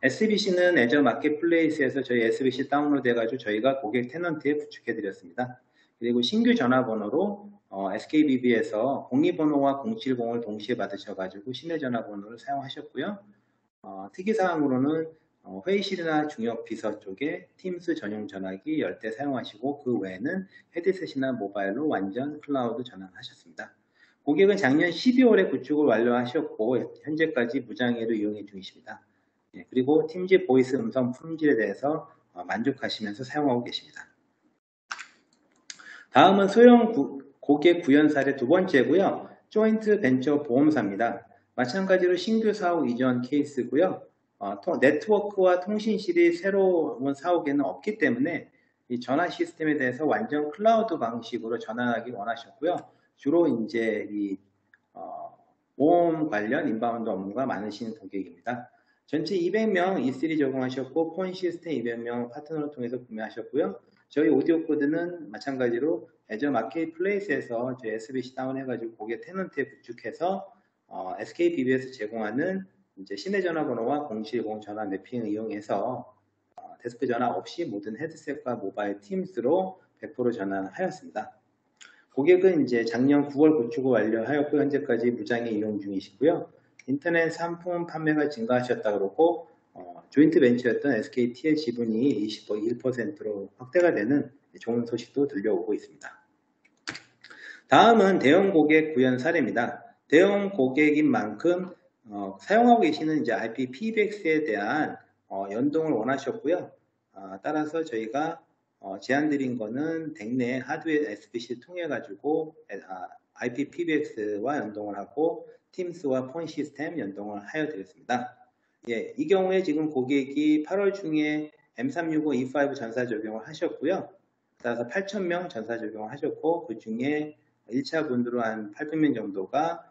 Speaker 4: SBC는 애저 마켓플레이스에서 저희 SBC 다운로드 해가지고 저희가 고객 테넌트에 구축해 드렸습니다. 그리고 신규 전화번호로 SKBB에서 02번호와 070을 동시에 받으셔가지고 시내 전화번호를 사용하셨고요. 특이사항으로는 회의실이나 중역 비서 쪽에 팀스 전용 전화기 10대 사용하시고 그 외에는 헤드셋이나 모바일로 완전 클라우드 전환하셨습니다. 고객은 작년 12월에 구축을 완료하셨고 현재까지 무장애로 이용해 중이십니다. 그리고 팀즈 보이스 음성 품질에 대해서 만족하시면서 사용하고 계십니다. 다음은 소형 고객 구현 사례 두 번째고요. 조인트 벤처 보험사입니다. 마찬가지로 신규 사옥 이전 케이스고요. 네트워크와 통신실이 새로운 사옥에는 없기 때문에 이 전화 시스템에 대해서 완전 클라우드 방식으로 전환하기 원하셨고요. 주로 이제 이 보험 관련 인바운드 업무가 많으신 고객입니다. 전체 200명 E3 적용하셨고 폰 시스템 200명 파트너를 통해서 구매하셨고요. 저희 오디오 코드는 마찬가지로 애저 마켓플레이스에서 저희 SBC 다운해가지고 고객 테넌트에 구축해서 SKBB에서 제공하는 이제 시내 전화번호와 070 전화 매핑을 이용해서 데스크 전화 없이 모든 헤드셋과 모바일 팀스로 100% 전환하였습니다. 고객은 이제 작년 9월 구축을 완료하였고 현재까지 무장애 이용 중이시고요. 인터넷 상품 판매가 증가하셨다 그러고 조인트 벤처였던 SKT의 지분이 21%로 확대가 되는 좋은 소식도 들려오고 있습니다. 다음은 대형 고객 구현 사례입니다. 대형 고객인 만큼 사용하고 계시는 이제 IPPBX에 대한 연동을 원하셨고요. 따라서 저희가 제안드린 거는 댁내 하드웨어 SBC 통해 가지고 IPPBX와 연동을 하고 팀스와 폰 시스템 연동을 하여 드렸습니다. 예, 이 경우에 지금 고객이 8월 중에 M365 E5 전사 적용을 하셨고요. 따라서 8,000명 전사 적용을 하셨고 그 중에 1차 분들로 한 800명 정도가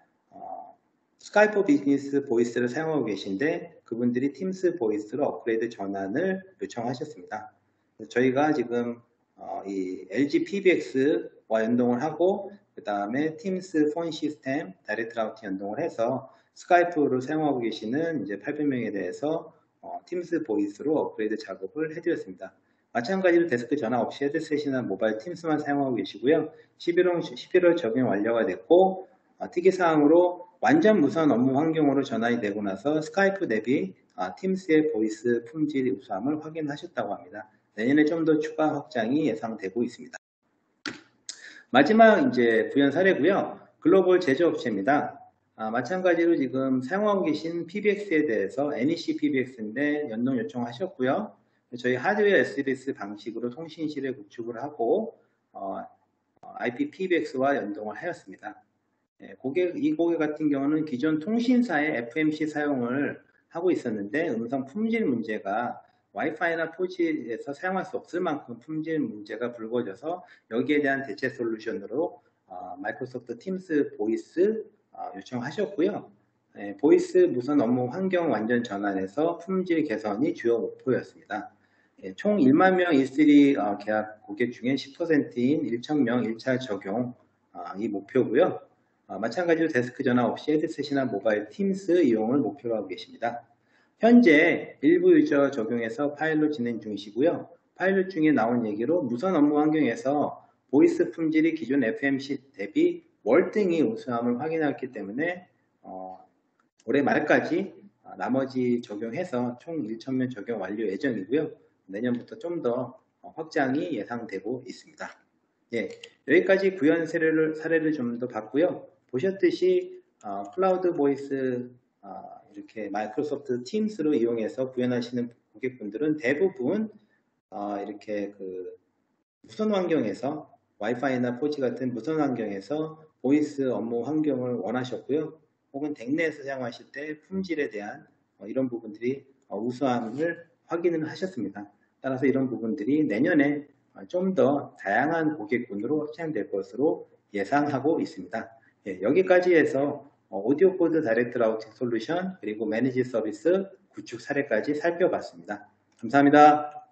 Speaker 4: 스카이프 비즈니스 보이스를 사용하고 계신데 그분들이 팀스 보이스로 업그레이드 전환을 요청하셨습니다. 저희가 지금 이 LG PBX와 연동을 하고 그 다음에 팀스 폰 시스템 다이렉트 라우팅 연동을 해서 스카이프를 사용하고 계시는 이제 800명에 대해서 팀스 보이스로 업그레이드 작업을 해드렸습니다. 마찬가지로 데스크 전화 없이 헤드셋이나 모바일 팀스만 사용하고 계시고요. 11월 적용 완료가 됐고 특이사항으로 완전 무선 업무 환경으로 전환이 되고 나서 스카이프 대비 팀스의 보이스 품질 우수함을 확인하셨다고 합니다. 내년에 좀 더 추가 확장이 예상되고 있습니다. 마지막 이제 구현 사례고요. 글로벌 제조업체입니다. 마찬가지로 지금 사용하고 계신 PBX에 대해서 NEC PBX인데 연동 요청하셨고요. 저희 하드웨어 SBS 방식으로 통신실에 구축을 하고 IPPBX와 연동을 하였습니다. 이 고객 같은 경우는 기존 통신사의 FMC 사용을 하고 있었는데 음성 품질 문제가 와이파이나 4G에서 사용할 수 없을 만큼 품질 문제가 불거져서 여기에 대한 대체 솔루션으로 마이크로소프트 팀스 보이스 요청하셨고요. 보이스 무선 업무 환경 완전 전환에서 품질 개선이 주요 목표였습니다. 총 1만 명 E3 계약 고객 중에 10%인 1,000명 1차 적용 이 목표고요. 마찬가지로 데스크 전화 없이 헤드셋이나 모바일 팀스 이용을 목표로 하고 계십니다. 현재 일부 유저 적용해서 파일럿 진행 중이시고요. 파일럿 중에 나온 얘기로 무선 업무 환경에서 보이스 품질이 기존 FMC 대비 월등히 우수함을 확인했기 때문에 올해 말까지 나머지 적용해서 총 1,000명 적용 완료 예정이고요. 내년부터 좀 더 확장이 예상되고 있습니다. 예, 여기까지 구현 사례를 좀 더 봤고요. 보셨듯이 클라우드 보이스 이렇게 마이크로소프트 팀스로 이용해서 구현하시는 고객분들은 대부분 이렇게 그 무선 환경에서 와이파이나 4G 같은 무선 환경에서 보이스 업무 환경을 원하셨고요. 혹은 댁내에서 사용하실 때 품질에 대한 이런 부분들이 우수함을 확인을 하셨습니다. 따라서 이런 부분들이 내년에 좀 더 다양한 고객군으로 확장될 것으로 예상하고 있습니다. 예, 여기까지 해서 오디오 코드 다이렉트 라우팅 솔루션 그리고 매니지 서비스 구축 사례까지 살펴봤습니다. 감사합니다.